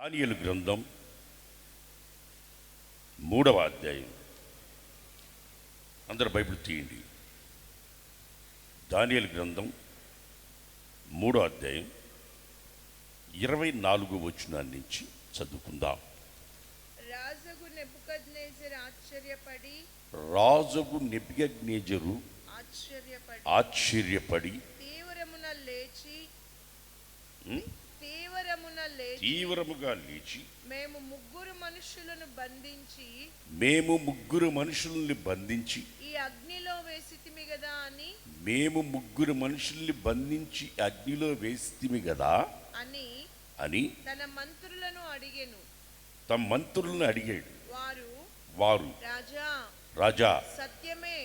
దానియేలు గ్రంథం 3వ అధ్యాయం. అందరు బైబిల్ తీయండి. దానియేలు గ్రంథం 3వ అధ్యాయం 24వ వచనం నుంచి చదువుకుందాం. రాజగు నెబుకద్నెజరు ఆశ్చర్యపడి తీవ్రముగా లేచి మేము ముగ్గురు మనుషులను బంధించి ఈ అగ్నిలో వేసితిమి గదా అని తన మంత్రులను అడిగాడు. వారు రాజా సత్యమే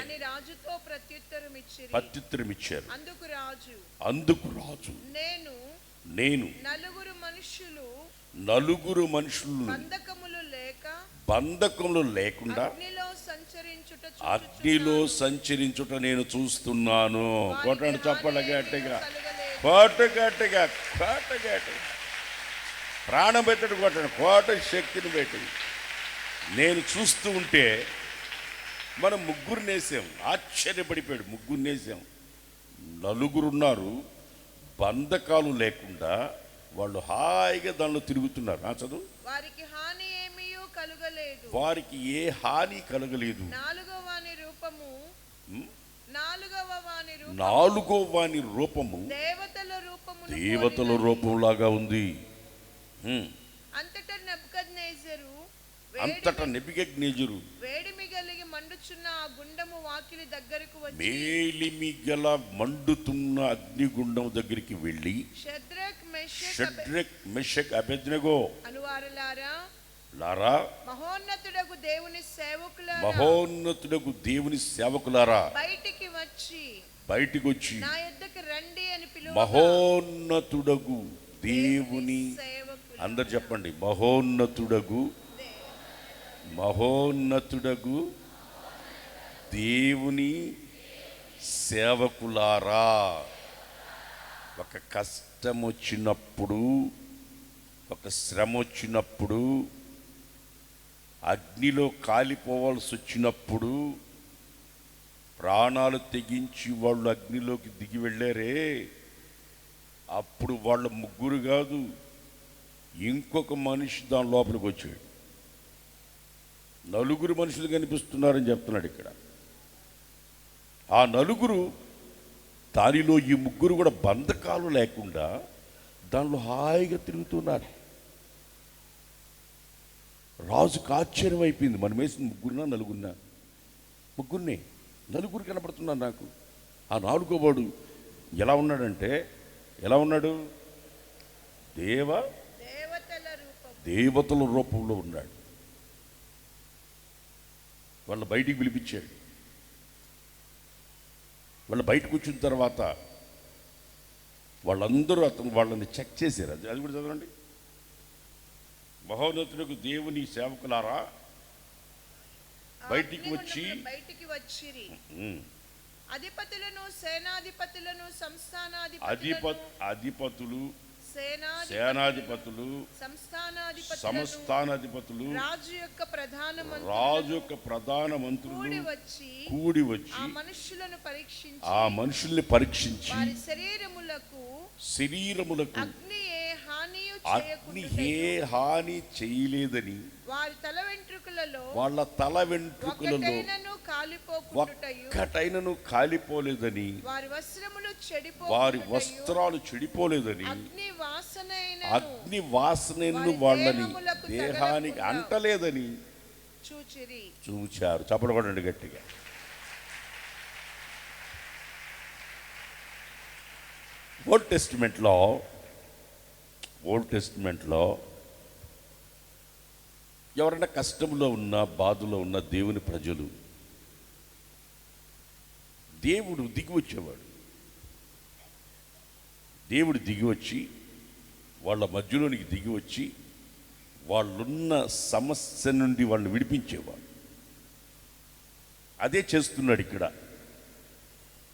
అని రాజుతో ప్రత్యుత్తరమిచ్చారు. అందుకు రాజు నేను నలుగురు మనుషులు బంధకములు లేకుండా అగ్నిలో సంచరించుట నేను చూస్తున్నాను. కొట్టండి చప్పలు గట్టిగా, కోట ప్రాణం పెట్టడు, కొట్టండి కోట శక్తిని పెట్టి. నేను చూస్తూ ఉంటే మనం ముగ్గురు నేసాం. ఆశ్చర్యపడిపోయాడు. ముగ్గురు నేసాం, నలుగురున్నారు, బంధకాలు లేకుండా వాళ్ళు హాయిగా దానిలో తిరుగుతున్నారు. చదువు. వారికి ఏ హాని కలగలేదు. నాలుగో వాని రూపము దేవతల రూపంలాగా ఉంది. అంతటా నెబుకద్నెజరు మేలిమిగల మండుతున్న అగ్నిగుండం దగ్గరికి వెళ్ళి షద్రక్ మెషక్ అబేద్నెగో లారా, మహోన్నతుడగు దేవుని సేవకులారా బయటికి వచ్చి మహోన్నతుడగు దేవుని, అందరు చెప్పండి, మహోన్నతుడగు దేవుని సేవకులారా. ఒక కష్టం వచ్చినప్పుడు, ఒక శ్రమ వచ్చినప్పుడు, అగ్నిలో కాలిపోవాల్సి వచ్చినప్పుడు, ప్రాణాలు తెగించి వాళ్ళు అగ్నిలోకి దిగి వెళ్ళారే, అప్పుడు వాళ్ళ ముగ్గురు కాదు, ఇంకొక మనిషి దాని లోపలికి వచ్చాడు. నలుగురు మనుషులు కనిపిస్తున్నారని చెప్తున్నాడు ఇక్కడ. ఆ నలుగురు, దానిలో ఈ ముగ్గురు కూడా బంధకాలు లేకుండా దానిలో హాయిగా తిరుగుతున్నారు. రాజుకు ఆశ్చర్యం అయిపోయింది. మనం వేసిన ముగ్గురునా నలుగురినా? ముగ్గురిని, నలుగురు కనపడుతున్నారు నాకు. ఆ నాలుగోవాడు ఎలా ఉన్నాడంటే, ఎలా ఉన్నాడు? దేవతల రూపంలో ఉన్నాడు. వాళ్ళ బయటికి పిలిపించాడు. వాళ్ళ బయటకు వచ్చిన తర్వాత వాళ్ళందరూ వాళ్ళని చెక్ చేశారు. అది కూడా చదవండి. మహోన్నతులకు దేవుని సేవకులారా బయటికి వచ్చి అధిపతులను, సేనాధిపతులను, అధిపతులు, సేనాధిపతులు, సంస్థానాధిపతులు, రాజు యొక్క ప్రధాన మంత్రులు కూడి వచ్చి ఆ మనుషుల్ని పరీక్షించి శరీరములకు అగ్ని ఏ హాని చేయలేదని, వాళ్ళ తల వెంట్రుకలలో ఒక్కటైనను కాలిపోలేదని, వారి వస్త్రాలు చెడిపోలేదని, అగ్ని వాసనను వాళ్ళని దేహానికి అంటలేదని చూచారు. చప్పడబడండి గట్టిగా. ఓల్డ్ టెస్టిమెంట్లో ఎవరైనా కష్టంలో ఉన్న, బాధలో ఉన్న దేవుని ప్రజలు, దేవుడు దిగి వచ్చేవాడు. దేవుడు దిగి వచ్చి వాళ్ళ మధ్యలోనికి దిగి వచ్చి వాళ్ళున్న సమస్య నుండి వాళ్ళని విడిపించేవాడు. అదే చేస్తున్నాడు ఇక్కడ.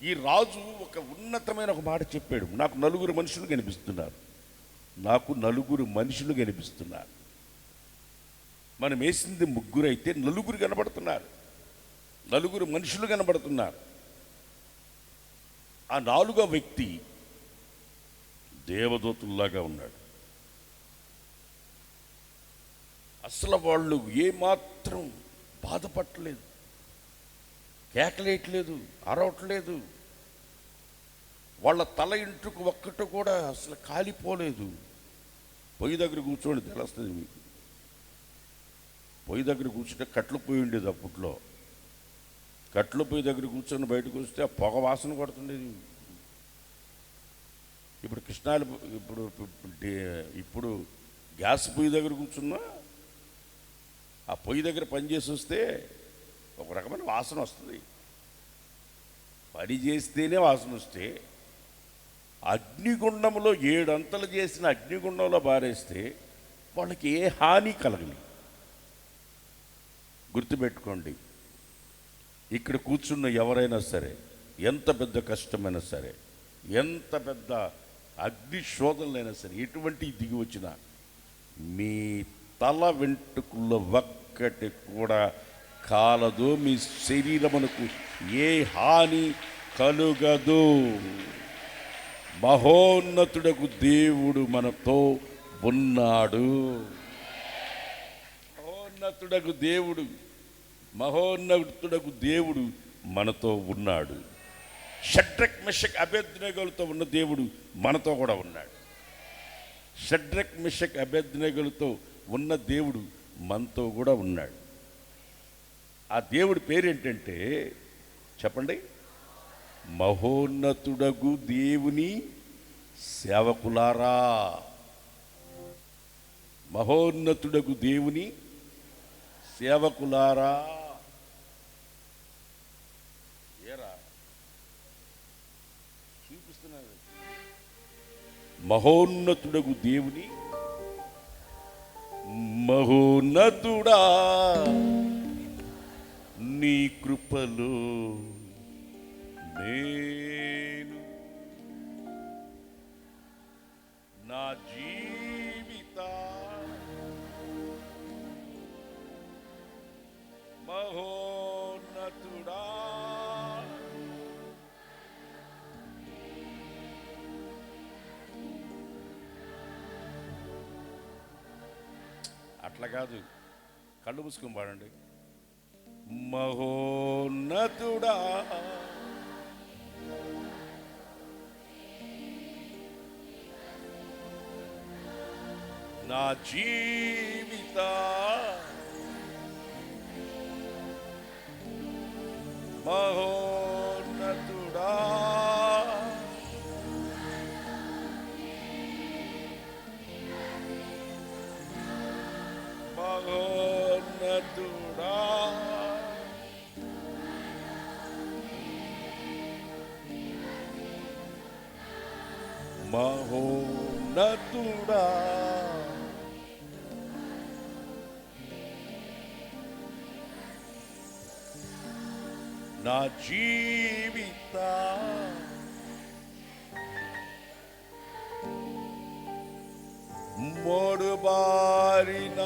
ఈ రాజు ఒక ఉన్నతమైన ఒక మాట చెప్పాడు. నాకు నలుగురు మనుషులు కనిపిస్తున్నారు. నాకు నలుగురు మనుషులు కనిపిస్తున్నారు. మనం వేసింది ముగ్గురు అయితే నలుగురు కనబడుతున్నారు, నలుగురు మనుషులు కనబడుతున్నారు. ఆ నాలుగో వ్యక్తి దేవదూతుల్లాగా ఉన్నాడు. అసలు వాళ్ళు ఏమాత్రం బాధపడలేదు, కేకలేయట్లేదు, అరవట్లేదు. వాళ్ళ తల ఇంటుకు ఒక్కటి కూడా అసలు కాలిపోలేదు. పొయ్యి దగ్గర కూర్చోండి తెలుస్తుంది మీకు. పొయ్యి దగ్గర కూర్చుంటే కట్లు పొయ్యి ఉండేది అప్పట్లో. కట్లు పొయ్యి దగ్గర కూర్చొని బయటకు వస్తే ఆ పొగ వాసన కొడుతుండేది. ఇప్పుడు కృష్ణాలు ఇప్పుడు గ్యాస్ పొయ్యి దగ్గర కూర్చున్నా ఆ పొయ్యి దగ్గర పనిచేసి వస్తే ఒక రకమైన వాసన వస్తుంది. పని చేస్తేనే వాసన వస్తే అగ్నిగుండంలో 7 అంతలు చేసిన అగ్నిగుండంలో బారేస్తే వాళ్ళకి ఏ హాని కలగలి. గుర్తుపెట్టుకోండి, ఇక్కడ కూర్చున్న ఎవరైనా సరే, ఎంత పెద్ద కష్టమైనా సరే, ఎంత పెద్ద అగ్ని శోధనలైనా సరే, ఎటువంటి దిగి వచ్చినా మీ తల వెంట్రుకల్లో ఒక్కటి కూడా కాలదు, మీ శరీరమునకు ఏ హాని కలుగదు. మహోన్నతుడకు దేవుడు మనతో ఉన్నాడు. మహోన్నతుడకు దేవుడు మనతో ఉన్నాడు. షడ్రక్ మెషక్ అబేద్నెగోలతో ఉన్న దేవుడు మనతో కూడా ఉన్నాడు. షడ్రక్ మెషక్ అబేద్నెగోలతో ఉన్న దేవుడు మనతో కూడా ఉన్నాడు. ఆ దేవుడి పేరేంటంటే చెప్పండి, మహోన్నతుడగు దేవుని సేవకులారా. మహోన్నతుడగు దేవుని సేవకులారా. ఏరా చూపిస్తున్నారు. మహోన్నతుడగు దేవుని, మహోన్నతుడా నీ కృపలో నేను నా జీవిత మహోన్నతుడా అట్లా కాదు, కళ్ళు మూసుకొని పాడండి. మహోన్నతుడా నా జీవిత మహోన్నతుడా మహోన్నతుడా మహోన్నతుడా నా జీవిత మోడుబారిన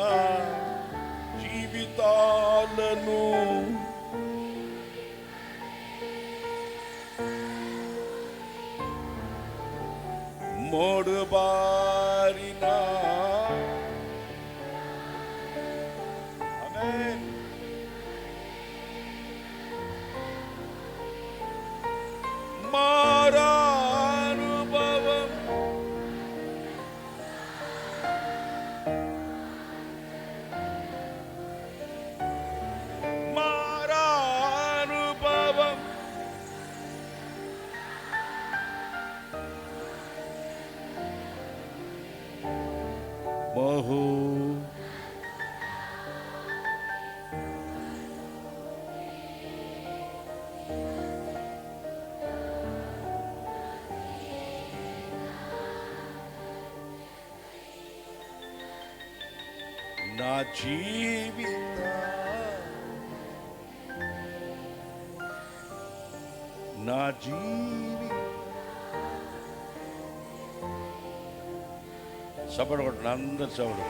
జీవితాలను మోడుబారిన ఆమేన్ మారానుభవం మారానుభవం మహో నా జీవిత నా జీవిత చప్పడు కొట్టండి, అందరు చప్పడు.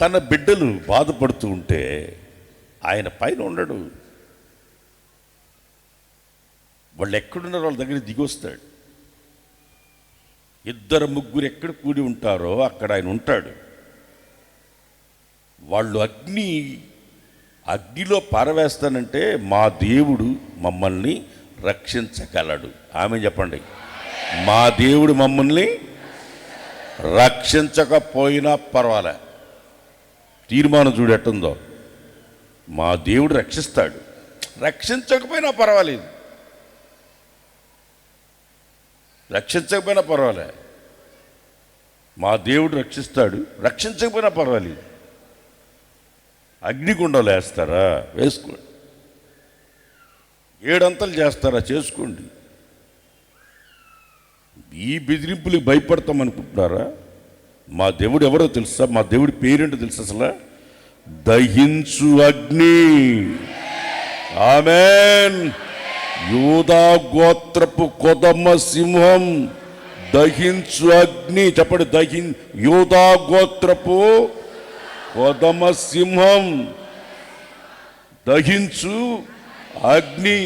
తన బిడ్డలు బాధపడుతూ ఉంటే ఆయన పైన ఉండడు. వాళ్ళు ఎక్కడున్నారో వాళ్ళ దగ్గర దిగి వస్తాడు. ఇద్దరు ముగ్గురు ఎక్కడ కూడి ఉంటారో అక్కడ ఆయన ఉంటాడు. వాళ్ళు అగ్నిలో పారవేస్తానంటే మా దేవుడు మమ్మల్ని రక్షించగలడు. ఆమె చెప్పండి. మా దేవుడు మమ్మల్ని రక్షించకపోయినా పర్వాలే. తీర్మానం చూడు ఎట్టుందో. మా దేవుడు రక్షిస్తాడు, రక్షించకపోయినా పర్వాలేదు. రక్షించకపోయినా పర్వాలే. మా దేవుడు రక్షిస్తాడు, రక్షించకపోయినా పర్వాలేదు. అగ్నిగుండంలో వేస్తారా? వేసుకోండి. 7 అంతలు చేస్తారా? చేసుకోండి. ఈ బెదిరింపులకు భయపడతాం అనుకుంటున్నారా? మా దేవుడు ఎవరో తెలుసా? మా దేవుడి పేరేంటో తెలుసా? అసలు దహించు అగ్ని. ఆమేన్. యూదా గోత్రపు కొదమ సింహం, దహించు అగ్ని. చెప్పండి. యూదా గోత్రపు కొదమ సింహం, దహించు అగ్ని.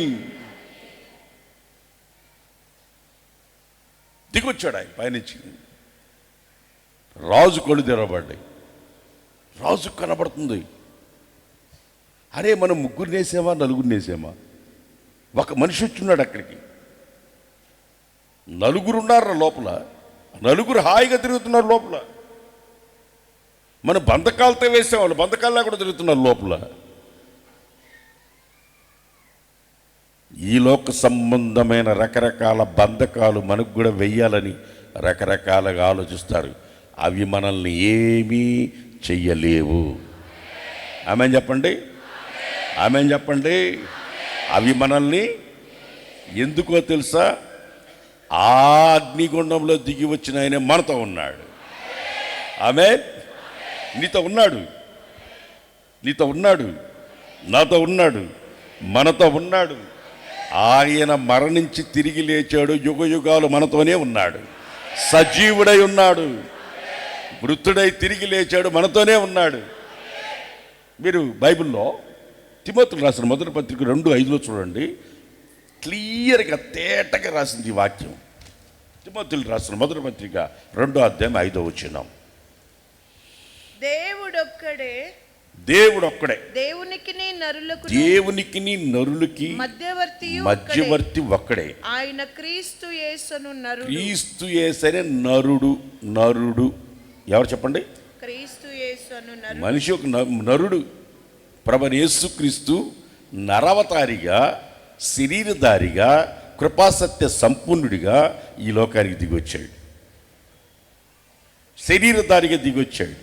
దిగొచ్చాడు ఆయన పైనుంచి. రాజు కళ్ళు తెరవబడ్డాయి. రాజు కనబడుతుంది. అరే, మనం 3 నేసామా 4 నేసామా? ఒక మనిషి వచ్చున్నాడు అక్కడికి. 4 ఉన్నారు లోపల. 4 హాయిగా తిరుగుతున్నారు లోపల. మనం బంధకాలతో వేసాం, వాళ్ళు బంధకాల్లో కూడా తిరుగుతున్నారు లోపల. ఈ లోక సంబంధమైన రకరకాల బంధకాలు మనకు కూడా వెయ్యాలని రకరకాలుగా ఆలోచిస్తారు. అవి మనల్ని ఏమీ చెయ్యలేవు. ఆమేన్ చెప్పండి. ఆమేన్ చెప్పండి. అవి మనల్ని ఎందుకో తెలుసా? ఆ అగ్నిగుండంలో దిగి వచ్చిన ఆయన మనతో ఉన్నాడు. ఆమేన్. నీతో ఉన్నాడు, నీతో ఉన్నాడు, నాతో ఉన్నాడు, మనతో ఉన్నాడు. ఆయన మరణించి తిరిగి లేచాడు. యుగ యుగాలు మనతోనే ఉన్నాడు. సజీవుడై ఉన్నాడు, మృతుడై తిరిగి లేచాడు, మనతోనే ఉన్నాడు. మీరు బైబిల్లో తిమోతికి రాసిన మొదటి పత్రిక 2:5 చూడండి. క్లియర్గా తేటగా రాసింది ఈ వాక్యం. తిమోతికి రాసిన మొదటి పత్రిక 2:5. దేవుడొక్కడే, దేవునికి నరులకి మధ్యవర్తి ఒక్కడే. ఆయన క్రీస్తు యేసును నరుడు. క్రీస్తు యేసనే నరుడు. ఎవరు చెప్పండి? క్రీస్తు యేసును నరుడు. మనిషి ఒక నరుడు. ప్రభువైన యేసుక్రీస్తు నరవతారిగా, శరీరధారిగా, కృపాసత్య సంపూర్ణుడిగా ఈ లోకానికి దిగొచ్చాడు. శరీరధారిగా దిగొచ్చాడు.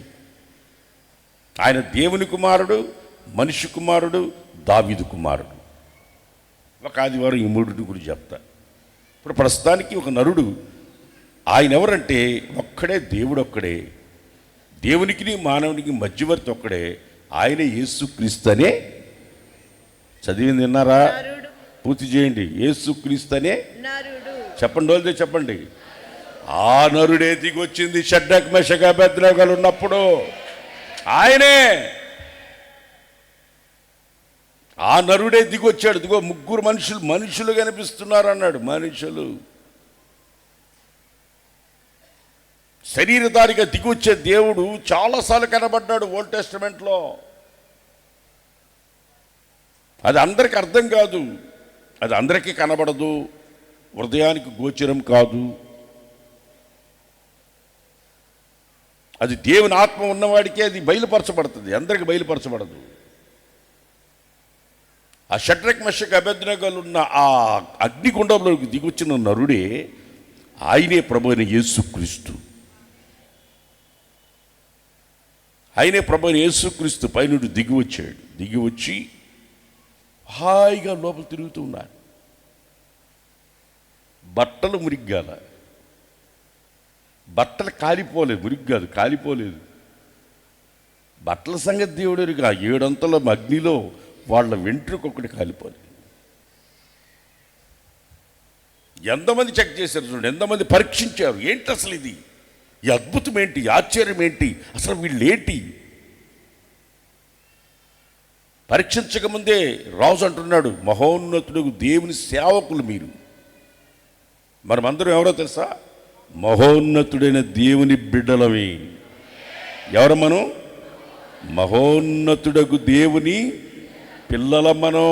ఆయన దేవుని కుమారుడు, మనిషి కుమారుడు, దావీదు కుమారుడు. ఒక ఆదివారం ఈ 3 గురించి చెప్తా. ఇప్పుడు ప్రస్తుతానికి ఒక నరుడు. ఆయన ఎవరంటే ఒక్కడే, దేవుడు ఒక్కడే. దేవునికి మానవునికి మధ్యవర్తి ఒక్కడే. ఆయన యేసుక్రీస్తునే. చదివింది విన్నారా? పూర్తి చేయండి. యేసుక్రీస్తునే చెప్పండి. వాళ్ళతో చెప్పండి. ఆ నరుడే దిగి వచ్చింది షడ్రక్ మెషక్ అబేద్నెగోలు ఉన్నప్పుడు. ఆయనే, ఆ నరుడే దిగొచ్చాడు. దిగో 3 మనుషులు కనిపిస్తున్నారు అన్నాడు. మనుషులు శరీరధారిగా దిగొచ్చే దేవుడు చాలాసార్లు కనబడ్డాడు ఓల్డ్ టెస్టమెంట్లో. అది అందరికి అర్థం కాదు, అది అందరికీ కనబడదు, హృదయానికి గోచరం కాదు. అది దేవుని ఆత్మ ఉన్నవాడికే అది బయలుపరచబడుతుంది, అందరికి బయలుపరచబడదు. ఆ షడ్రక్ మెషక్ అబేద్నెగోలు ఉన్న ఆ అగ్నిగుండంలోకి దిగొచ్చిన నరుడే ఆయనే ప్రభువైన యేసుక్రీస్తు. ఆయనే ప్రభువైన యేసుక్రీస్తు పైనుండి దిగి వచ్చాడు. దిగి వచ్చి హాయిగా లోపల తిరుగుతూ ఉన్నాడు. బట్టలు మురిగ్గాల, బట్టలు కాలిపోలేదు. మురిగ్గాదు, కాలిపోలేదు. బట్టల సంగతి దేవుడు 7 అంతల అగ్నిలో వాళ్ళ వెంట్రుకొకటి కాలిపోలేదు. ఎంతమంది చెక్ చేశారు చూడండి, ఎంతమంది పరీక్షించారు, ఏంటి అసలు ఇది, ఈ అద్భుతం ఏంటి, ఆశ్చర్యం ఏంటి, అసలు వీళ్ళు ఏంటి. పరీక్షించకముందే రాజు అంటున్నాడు, మహోన్నతుడు దేవుని సేవకులు మీరు. మనమందరం ఎవరో తెలుసా? మహోన్నతుడైన దేవుని బిడ్డలవి. ఎవరు మనం? మహోన్నతుడకు దేవుని పిల్లల మనం.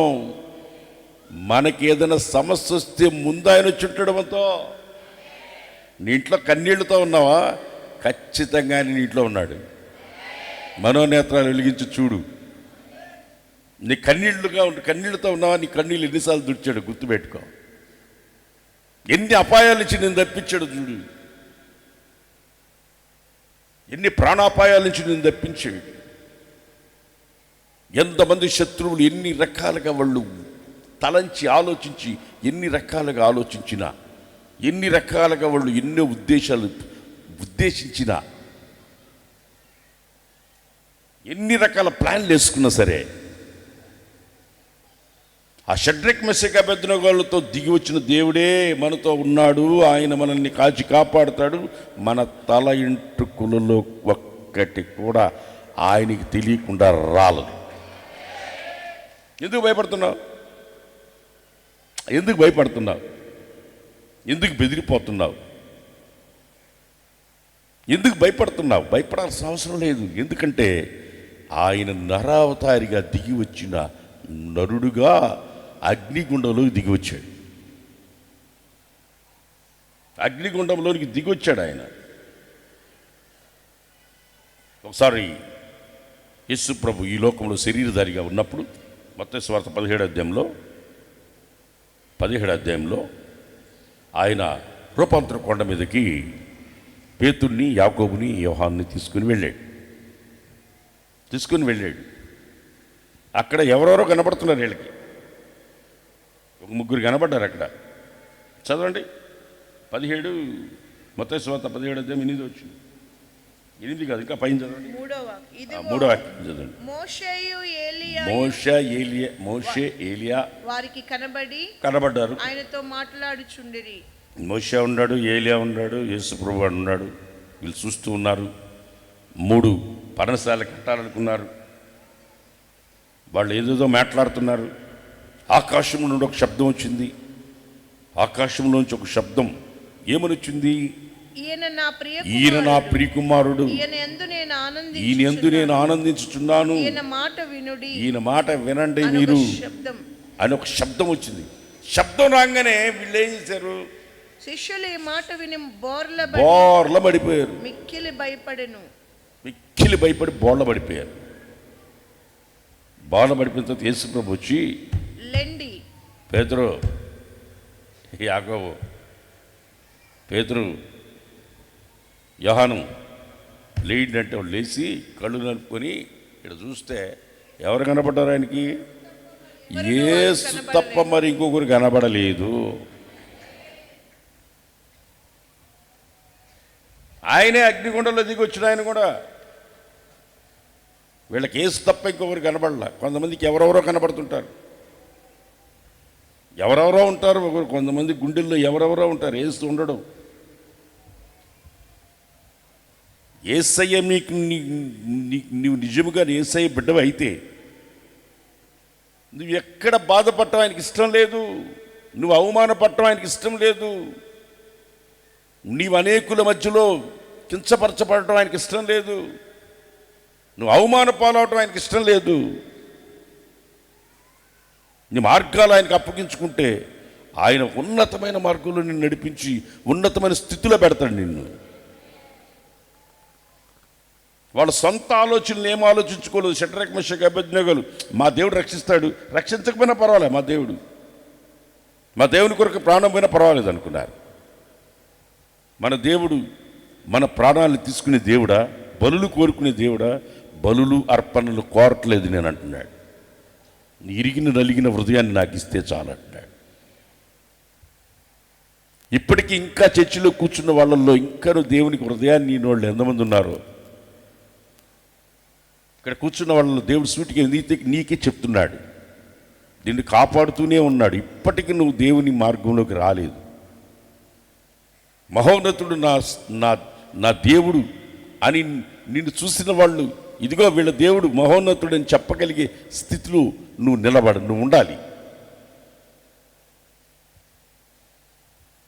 మనకి ఏదైనా సమస్య వస్తే ముందు ఆయన వచ్చి ఉంటాడు మనతో. నీ ఇంట్లో కన్నీళ్లతో ఉన్నావా? ఖచ్చితంగా నీ ఇంట్లో ఉన్నాడు. మనోనేత్రాలు వెలిగించి చూడు. నీ కన్నీళ్లతో ఉన్నావా? నీ కన్నీళ్ళు ఎన్నిసార్లు దుడిచాడు గుర్తుపెట్టుకో. ఎన్ని అపాయాల నుంచి నేను తప్పించాడు చూడు. ఎన్ని ప్రాణాపాయాల నుంచి నేను తప్పించాడు. ఎంతమంది శత్రువులు ఎన్ని రకాలుగా వాళ్ళు తలంచి ఆలోచించి ఎన్ని రకాలుగా ఆలోచించినా, ఎన్ని రకాలుగా వాళ్ళు ఎన్నో ఉద్దేశించినా, ఎన్ని రకాల ప్లాన్లు వేసుకున్నా సరే, ఆ షడ్రక్ మెషక్ అబేద్నెగోలతో దిగి వచ్చిన దేవుడే మనతో ఉన్నాడు. ఆయన మనల్ని కాచి కాపాడుతాడు. మన తల ఇంట్రుకులలో ఒక్కటి కూడా ఆయనకి తెలియకుండా రాలేదు. ఎందుకు భయపడుతున్నావు? ఎందుకు భయపడుతున్నావు? ఎందుకు బెదిరిపోతున్నావు? ఎందుకు భయపడుతున్నావు? భయపడాల్సిన అవసరం లేదు. ఎందుకంటే ఆయన నరావతారిగా దిగి వచ్చిన నరుడుగా అగ్నిగుండంలోకి దిగి వచ్చాడు. అగ్నిగుండంలోనికి దిగి వచ్చాడు ఆయన. ఒకసారి యేసు ప్రభు ఈ లోకంలో శరీరధారిగా ఉన్నప్పుడు మత్తయి సువార్త 17వ అధ్యాయంలో ఆయన రూపాంతర కొండ మీదకి పేతుర్ని, యాకోబుని, యోహాన్ని తీసుకుని వెళ్ళాడు. అక్కడ ఎవరెవరో కనబడుతున్నారు. వీళ్ళకి ఒక ముగ్గురు కనబడ్డారు అక్కడ. చదవండి 17 మత్తయి సువార్త 17వ అధ్యాయం 8 వచ్చింది. 8 కాదు, ఇంకా పైన చదవండి. మూడో వాక్యం చదవండి. మోషే ఏలియా వారికి కనబడ్డారు. ఆయనతో మాట్లాడుచుండిరి. మోషే ఉన్నాడు, ఏలియా ఉన్నాడు, యేసు ప్రభువు ఉన్నాడు. వీళ్ళు చూస్తూ ఉన్నారు. 3 పర్ణశాల కట్టాలనుకున్నారు. వాళ్ళు ఏదేదో మాట్లాడుతున్నారు. ఆకాశం నుండి ఒక శబ్దం వచ్చింది. ఆకాశంలోంచి ఒక శబ్దం ఏమని వచ్చింది? ఈయన నా ప్రియకుమారుడు, ఈయన యందు నేను ఆనందించుచున్నాను, ఈయన మాట వినండి మీరు అని ఒక శబ్దం వచ్చింది. శబ్దం రాగానే వీళ్ళు ఏం చేశారు? శిష్యులు ఈ మాట విని బోర్ల పడిపోయారు. మిక్కిలి భయపడి బోర్ల పడిపోయారు. బోర్ల పడిపోయిన తర్వాత యేసు ప్రభు వచ్చి, లెండి, పేతురు, యాకోబు, పేతురు, యోహాను లేండి అంటే వాళ్ళు లేచి కళ్ళు నలుపుకొని ఇక్కడ చూస్తే ఎవరు కనపడ్డారు ఆయనకి? యేసు తప్ప మరి ఇంకొకరు కనబడలేదు. ఆయనే అగ్నిగుండంలో దిగి వచ్చిన ఆయన కూడా. వీళ్ళకి యేసు తప్ప ఇంకొకరు కనబడలా. కొంతమందికి ఎవరెవరో కనబడుతుంటారు, ఎవరెవరో ఉంటారు. కొంతమంది గుండెల్లో ఎవరెవరో ఉంటారు, యేసు ఉండడు. యేసయ్య నీకు నీవు నిజముగా యేసయ్య బిడ్డవి అయితే నువ్వు ఎక్కడ బాధపడటం ఆయనకి ఇష్టం లేదు. నువ్వు అవమానపడటం ఆయనకి ఇష్టం లేదు. నీవు అనేకుల మధ్యలో కించపరచబడటం ఆయనకి ఇష్టం లేదు. నువ్వు అవమాన పాలవటం ఆయనకి ఇష్టం లేదు. నీ మార్గాలు ఆయనకు అప్పగించుకుంటే ఆయన ఉన్నతమైన మార్గంలో నిన్ను నడిపించి ఉన్నతమైన స్థితిలో పెడతాడు నిన్ను. వాళ్ళ సొంత ఆలోచనలు ఏం ఆలోచించుకోలేదు. షడ్రక్ మెషక్ అబేద్నెగోలు మా దేవుడు రక్షిస్తాడు, రక్షించకపోయినా పర్వాలేదు, మా దేవుని కొరకు ప్రాణం పోయినా పర్వాలేదు అనుకున్నారు. మన దేవుడు మన ప్రాణాలను తీసుకునే దేవుడా? బలులు కోరుకునే దేవుడా? బలులు అర్పణలు కోరట్లేదు నేను అంటున్నాడు. ఇరిగిన నలిగిన హృదయాన్ని నాకు ఇస్తే చాలు అంటున్నాడు. ఇప్పటికీ ఇంకా చర్చిలో కూర్చున్న వాళ్ళల్లో ఇంకా దేవునికి హృదయాన్ని వాళ్ళు ఎంతమంది ఉన్నారో? ఇక్కడ కూర్చున్న వాళ్ళలో దేవుడు సూటిగా నీకే చెప్తున్నాడు, నిన్ను కాపాడుతూనే ఉన్నాడు. ఇప్పటికీ నువ్వు దేవుని మార్గంలోకి రాలేదు. మహోన్నతుడు నా నా నా దేవుడు అని నిన్ను చూసిన వాళ్ళు, ఇదిగో వీళ్ళ దేవుడు మహోన్నతుడు అని చెప్పగలిగే స్థితిలో నువ్వు ఉండాలి.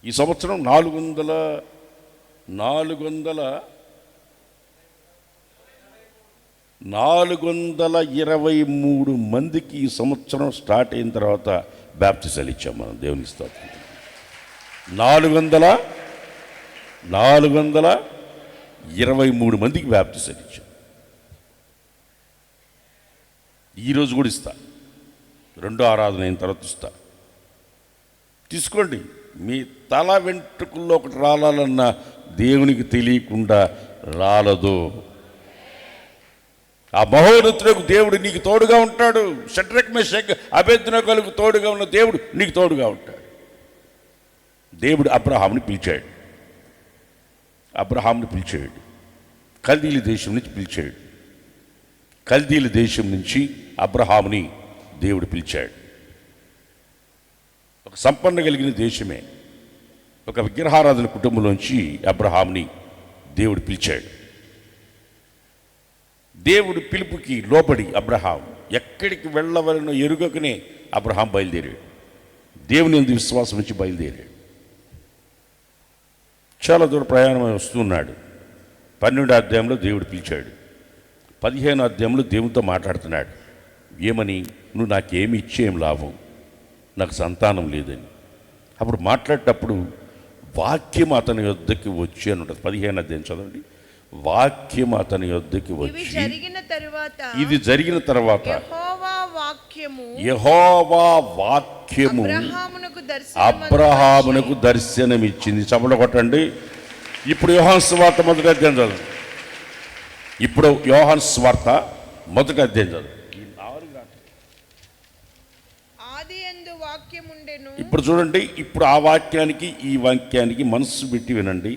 ఈ సంవత్సరం 423 మందికి ఈ సంవత్సరం స్టార్ట్ అయిన తర్వాత బ్యాప్టిజాలు ఇచ్చాం మనం. దేవుని స్తోత్రం. 423 మందికి బ్యాప్టిజాలు ఇచ్చాం. ఈరోజు కూడా ఇస్తా, రెండో ఆరాధన అయిన తర్వాత ఇస్తా. తీసుకోండి. మీ తల వెంట్రుకల్లో ఒకటి రాలన్న దేవునికి తెలియకుండా రాలదు. ఆ మహోన్నతులకు దేవుడు నీకు తోడుగా ఉంటాడు. షడ్రక్ మెషక్ అబేద్నెగోలకు తోడుగా ఉన్న దేవుడు నీకు తోడుగా ఉంటాడు. దేవుడు అబ్రహాముని పిలిచాడు. కల్దీల దేశం నుంచి పిలిచాడు. కల్దీల దేశం నుంచి అబ్రహాముని దేవుడు పిలిచాడు. ఒక సంపన్న కలిగిన దేశమే, ఒక విగ్రహారాధన కుటుంబంలోంచి అబ్రహాముని దేవుడు పిలిచాడు. దేవుడు పిలుపుకి లోబడి అబ్రహాం ఎక్కడికి వెళ్ళవలనో ఎరుగకనే అబ్రహాం బయలుదేరాడు. దేవుని యందు విశ్వాసం నుంచి బయలుదేరాడు. చాలా దూరం ప్రయాణం వస్తున్నాడు. 12వ అధ్యాయంలో దేవుడు పిలిచాడు. 15వ అధ్యాయంలో దేవునితో మాట్లాడుతున్నాడు. ఏమని? నువ్వు నాకేమి ఇచ్చేం లాభం, నాకు సంతానం లేదని. అప్పుడు మాట్లాడేటప్పుడు వాక్యం అతని యొద్దకి వచ్చి అని ఉంటుంది. 15వ అధ్యాయం చదవండి. వాక్యం అతని యొద్దకి వచ్చి, ఇది జరిగిన తర్వాత యెహోవా వాక్యము అబ్రహామునకు దర్శనమిచ్చింది. చపల కొట్టండి. ఇప్పుడు యోహాను సువార్త మొదటి అధ్యాయం చదువు. ఇప్పుడు చూడండి. ఇప్పుడు ఆ వాక్యానికి ఈ వాక్యానికి మనస్సు పెట్టి వినండి.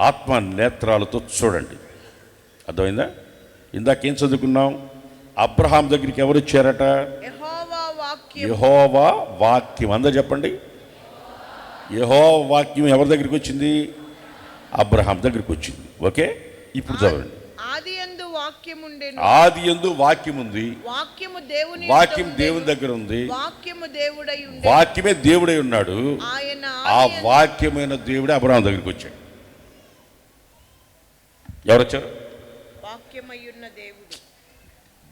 ఆత్మ నేత్రాలతో చూడండి. అర్థమైందా? ఇందాకేం చదువుకున్నాం? అబ్రహాం దగ్గరికి ఎవరు వచ్చారట? యెహోవా వాక్యం. అందరూ చెప్పండి. యెహోవా వాక్యం ఎవరి దగ్గరికి వచ్చింది? అబ్రహాం దగ్గరికి వచ్చింది. ఓకే, ఇప్పుడు చదవండి. ఆది యందు వాక్యం ఉంది. వాక్యం దేవుని దగ్గర ఉంది. వాక్యమే దేవుడై ఉన్నాడు. ఆ వాక్యమైన దేవుడే అబ్రహాం దగ్గరికి వచ్చాడు. ఎవరు వచ్చారు?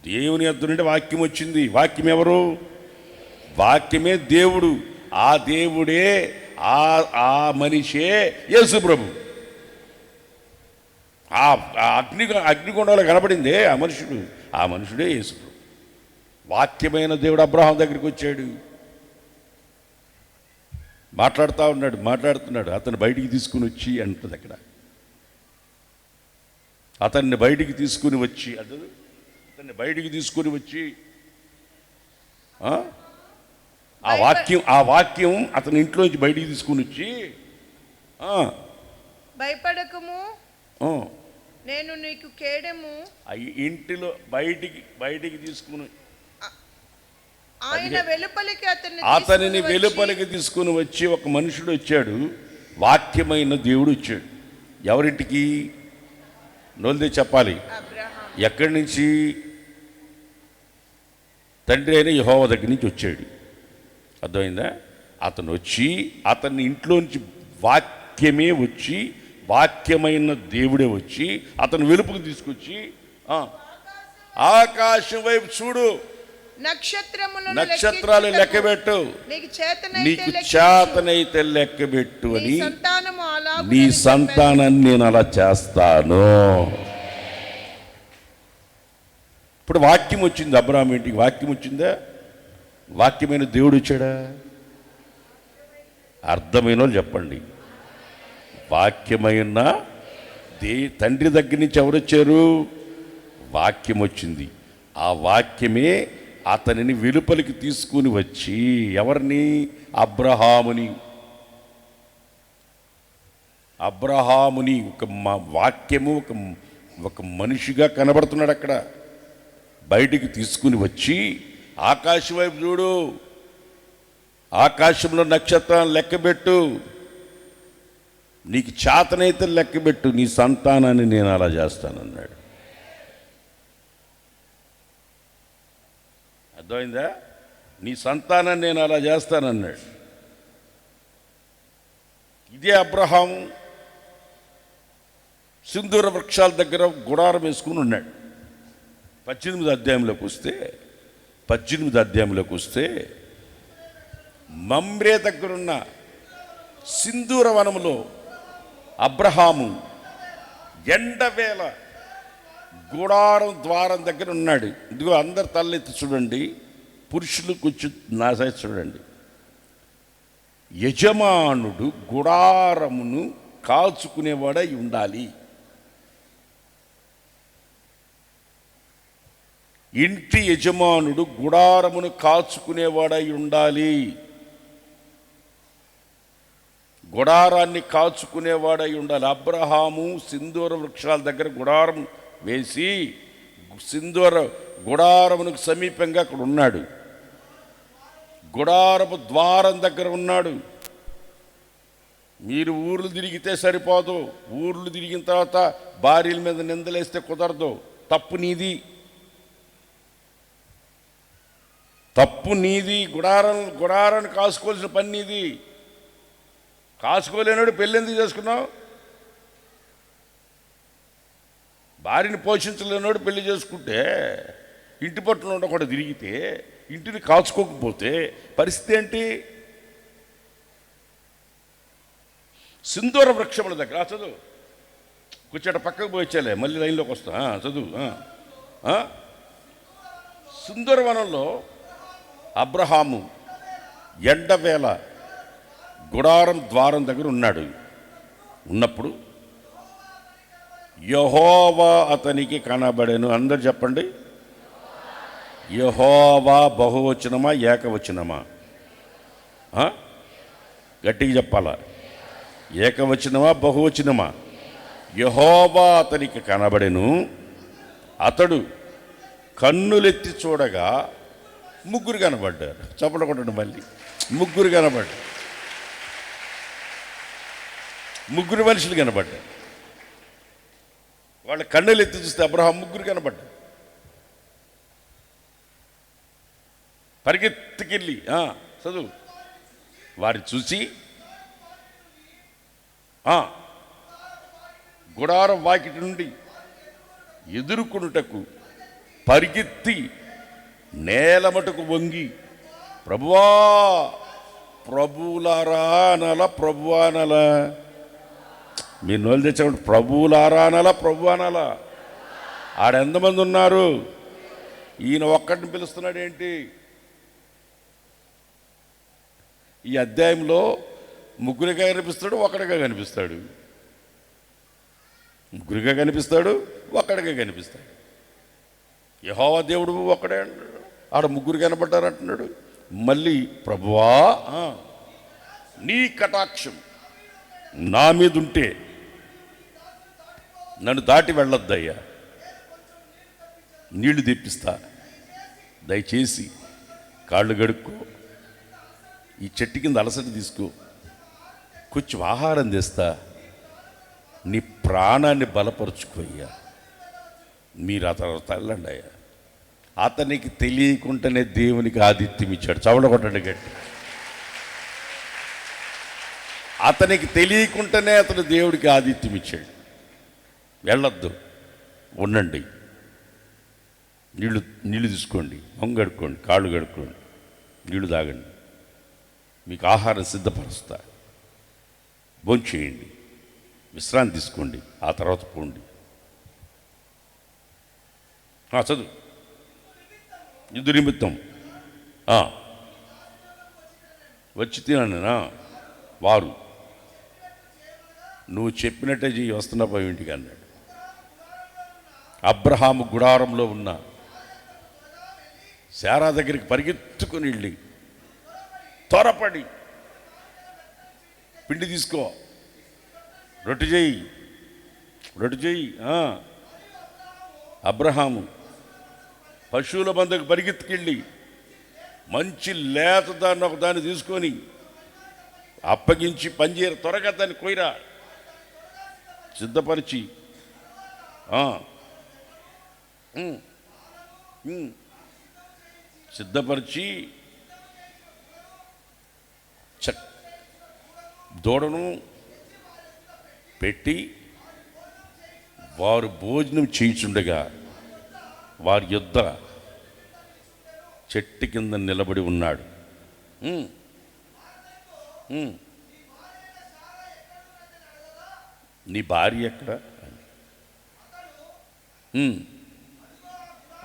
దేవుని యొద్ద నుండి వాక్యం వచ్చింది. వాక్యం ఎవరు? వాక్యమే దేవుడు. ఆ దేవుడే ఆ మనిషే యేసు ప్రభు. ఆ అగ్నిగుండంలో కనబడిందే ఆ మనుషుడే యేసు ప్రభు. వాక్యమైన దేవుడు అబ్రహాం దగ్గరికి వచ్చాడు. మాట్లాడుతున్నాడు. అతను బయటికి తీసుకుని వచ్చి అంటుంది అక్కడ. అతన్ని బయటికి తీసుకుని వచ్చి ఆ వాక్యం అతని ఇంట్లోంచి బయటికి తీసుకుని వచ్చి, భయపడకము, నేను నీకు కేడము. ఇంటిలో బయటికి తీసుకుని అతనిని వెలుపలికి తీసుకుని వచ్చి ఒక మనుషుడు వచ్చాడు. వాక్యమైన దేవుడు వచ్చాడు. ఎవరింటికి? నోల్దే చెప్పాలి. ఎక్కడి నుంచి? తండ్రి అయిన యెహోవా దగ్గర నుంచి వచ్చాడు. అర్థమైందా? అతను వచ్చి అతన్ని ఇంట్లోంచి వాక్యమే వచ్చి, వాక్యమైన దేవుడే వచ్చి అతను వెలుపుకు తీసుకొచ్చి, ఆకాశం వైపు చూడు, నక్షత్రాలు లెక్కబెట్టు, నీకు చేతనైతే లెక్కబెట్టు అని, నీ సంతానాన్ని నేను అలా చేస్తాను. ఇప్పుడు వాక్యం వచ్చింది. అబ్రహాం ఇంటికి వాక్యం వచ్చిందా? వాక్యమైన దేవుడు వచ్చాడా? అర్థమైన వాళ్ళు చెప్పండి. వాక్యమైన తండ్రి దగ్గర నుంచి ఎవరు వచ్చారు? వాక్యం వచ్చింది. ఆ వాక్యమే అతనిని వెలుపలికి తీసుకుని వచ్చి, ఎవరిని? అబ్రహాముని ఒక వాక్యము ఒక మనిషిగా కనబడుతున్నాడు అక్కడ. బయటికి తీసుకుని వచ్చి ఆకాశం వైపు చూడు, ఆకాశంలో నక్షత్రాలను లెక్కబెట్టు, నీకు చేతనైతే లెక్కబెట్టు, నీ సంతానాన్ని నేను అలా చేస్తానన్నాడు. అర్థమైందా? నీ సంతానాన్ని నేను అలా చేస్తానన్నాడు. ఇదే అబ్రహాము సింధూర వృక్షాల దగ్గర గుడారం వేసుకుని ఉన్నాడు. 18వ అధ్యాయంలోకి వస్తే మమ్రే దగ్గరున్న సింధూర వనములో అబ్రహాము ఎండవేళ గుడారం ద్వారం దగ్గర ఉన్నాడు. ఇదిగో అందరు తలెత్తి చూడండి, పురుషులు కూర్చు నా సైడ్ చూడండి. యజమానుడు గుడారమును కాచుకునేవాడై ఉండాలి. ఇంటి యజమానుడు గుడారమును కాచుకునేవాడై ఉండాలి. గుడారాన్ని కాచుకునేవాడై ఉండాలి. అబ్రహాము సింధూర వృక్షాల దగ్గర గుడారం వేసి సింధూర గుడారమునకు సమీపంగా అక్కడ ఉన్నాడు. గుడారపు ద్వారం దగ్గర ఉన్నాడు. మీరు ఊర్లు తిరిగితే సరిపోదు, ఊర్లు తిరిగిన తర్వాత భార్యల మీద నిందలేస్తే కుదరదు. తప్పు నీది. గుడారాన్ని కాసుకోవాల్సిన పని నీది. కాసుకోలేనాడు పెళ్ళి ఎందుకు చేసుకున్నావు? భార్యని పోషించలేనాడు పెళ్లి చేసుకుంటే, ఇంటి పట్టున ఉండకుండా తిరిగితే, ఇంటిని కాచుకోకపోతే పరిస్థితి ఏంటి? సింధూర వృక్షముల దగ్గర చదువు, కూర్చోట పక్కకు పోయిచ్చాలే, మళ్ళీ లైన్లోకి వస్తా. చదువు. సింధూర వనంలో అబ్రహాము ఎండవేళ గుడారం ద్వారం దగ్గర ఉన్నప్పుడు యెహోవా అతనికి కనబడెను. అందరు చెప్పండి. యెహోవా బహువచనమా ఏకవచనమా? గట్టిగా చెప్పాలా? ఏకవచనమా బహువచనమా? యెహోవా అతనికి కనబడెను. అతడు కన్నులెత్తి చూడగా ముగ్గురు కనబడ్డారు. చెప్పకుండా మళ్ళీ ముగ్గురు కనబడ్డారు. ముగ్గురు మనుషులు కనబడ్డారు. వాళ్ళ కన్నులు ఎత్తి చూస్తే అబ్రహాం ముగ్గురు కనబడ్డారు. పరిగెత్తుకెళ్ళి చదువు, వారిని చూసి గుడారం వాకిటి నుండి ఎదుర్కొనుటకు పరిగెత్తి నేలమటుకు వంగి ప్రభువా ప్రభువులారా అనాలా? మీరు నోళ్ళు తెచ్చామంటే ప్రభువులారా అనాలా? ఆడెంతమంది ఉన్నారు? ఈయన ఒక్కడిని పిలుస్తున్నాడు ఏంటి? ఈ అధ్యాయంలో ముగ్గురిగా కనిపిస్తాడు, ఒక్కడిగా కనిపిస్తాడు. ముగ్గురిగా కనిపిస్తాడు, ఒక్కడిగా కనిపిస్తాడు. యెహోవా దేవుడు ఒక్కడే అంటున్నాడు, ఆడ ముగ్గురు కనబడ్డారంటున్నాడు. మళ్ళీ ప్రభువా నీ కటాక్షం నా మీద ఉంటే నన్ను దాటి వెళ్ళొద్దయ్యా, నీళ్లు తెప్పిస్తా, దయచేసి కాళ్ళు గడుక్కో, ఈ చెట్టు కింద అలసట తీసుకో, కొంచెం ఆహారం తెస్తా, నీ ప్రాణాన్ని బలపరుచుకోయ్యా, మీరు ఆ తర్వాత వెళ్ళండి అయ్యా. అతనికి తెలియకుండానే దేవునికి ఆతిథ్యం ఇచ్చాడు. చవడగొట్టండి గట్టి. అతనికి తెలియకుండానే అతను దేవుడికి ఆతిథ్యం ఇచ్చాడు. వెళ్ళొద్దు, ఉండండి, నీళ్ళు తీసుకోండి, మొంగడుకోండి, కాళ్ళు కడుక్కోండి, నీళ్లు తాగండి, మీకు ఆహారం సిద్ధపరుస్తా, భోంచేయండి, విశ్రాంతి తీసుకోండి, ఆ తర్వాత పోండి. చదువు. యుద్ధ నిమిత్తం వచ్చి తినన్నా వారు నువ్వు చెప్పినట్టే చెయ్యి, వస్తున్నా పోయి ఇంటికి అన్నాడు. అబ్రహాము గుడారంలో ఉన్న శారా దగ్గరికి పరిగెత్తుకుని వెళ్ళి త్వరపడి పిండి తీసుకో, రొట్టె చేయి. అబ్రహాము పశువుల మందకు పరిగెత్తుకెళ్ళి మంచి లేత దాన్ని ఒక దాన్ని తీసుకొని అప్పగించి పనిచేయరు, త్వరగా దాన్ని కొయ్యరా సిద్ధపరిచి సిద్ధపరిచి దూడను పెట్టి వారు భోజనం చేయుచుండగా వారి యొద్ద చెట్టు కింద నిలబడి ఉన్నాడు. నీ భార్య ఎక్కడ?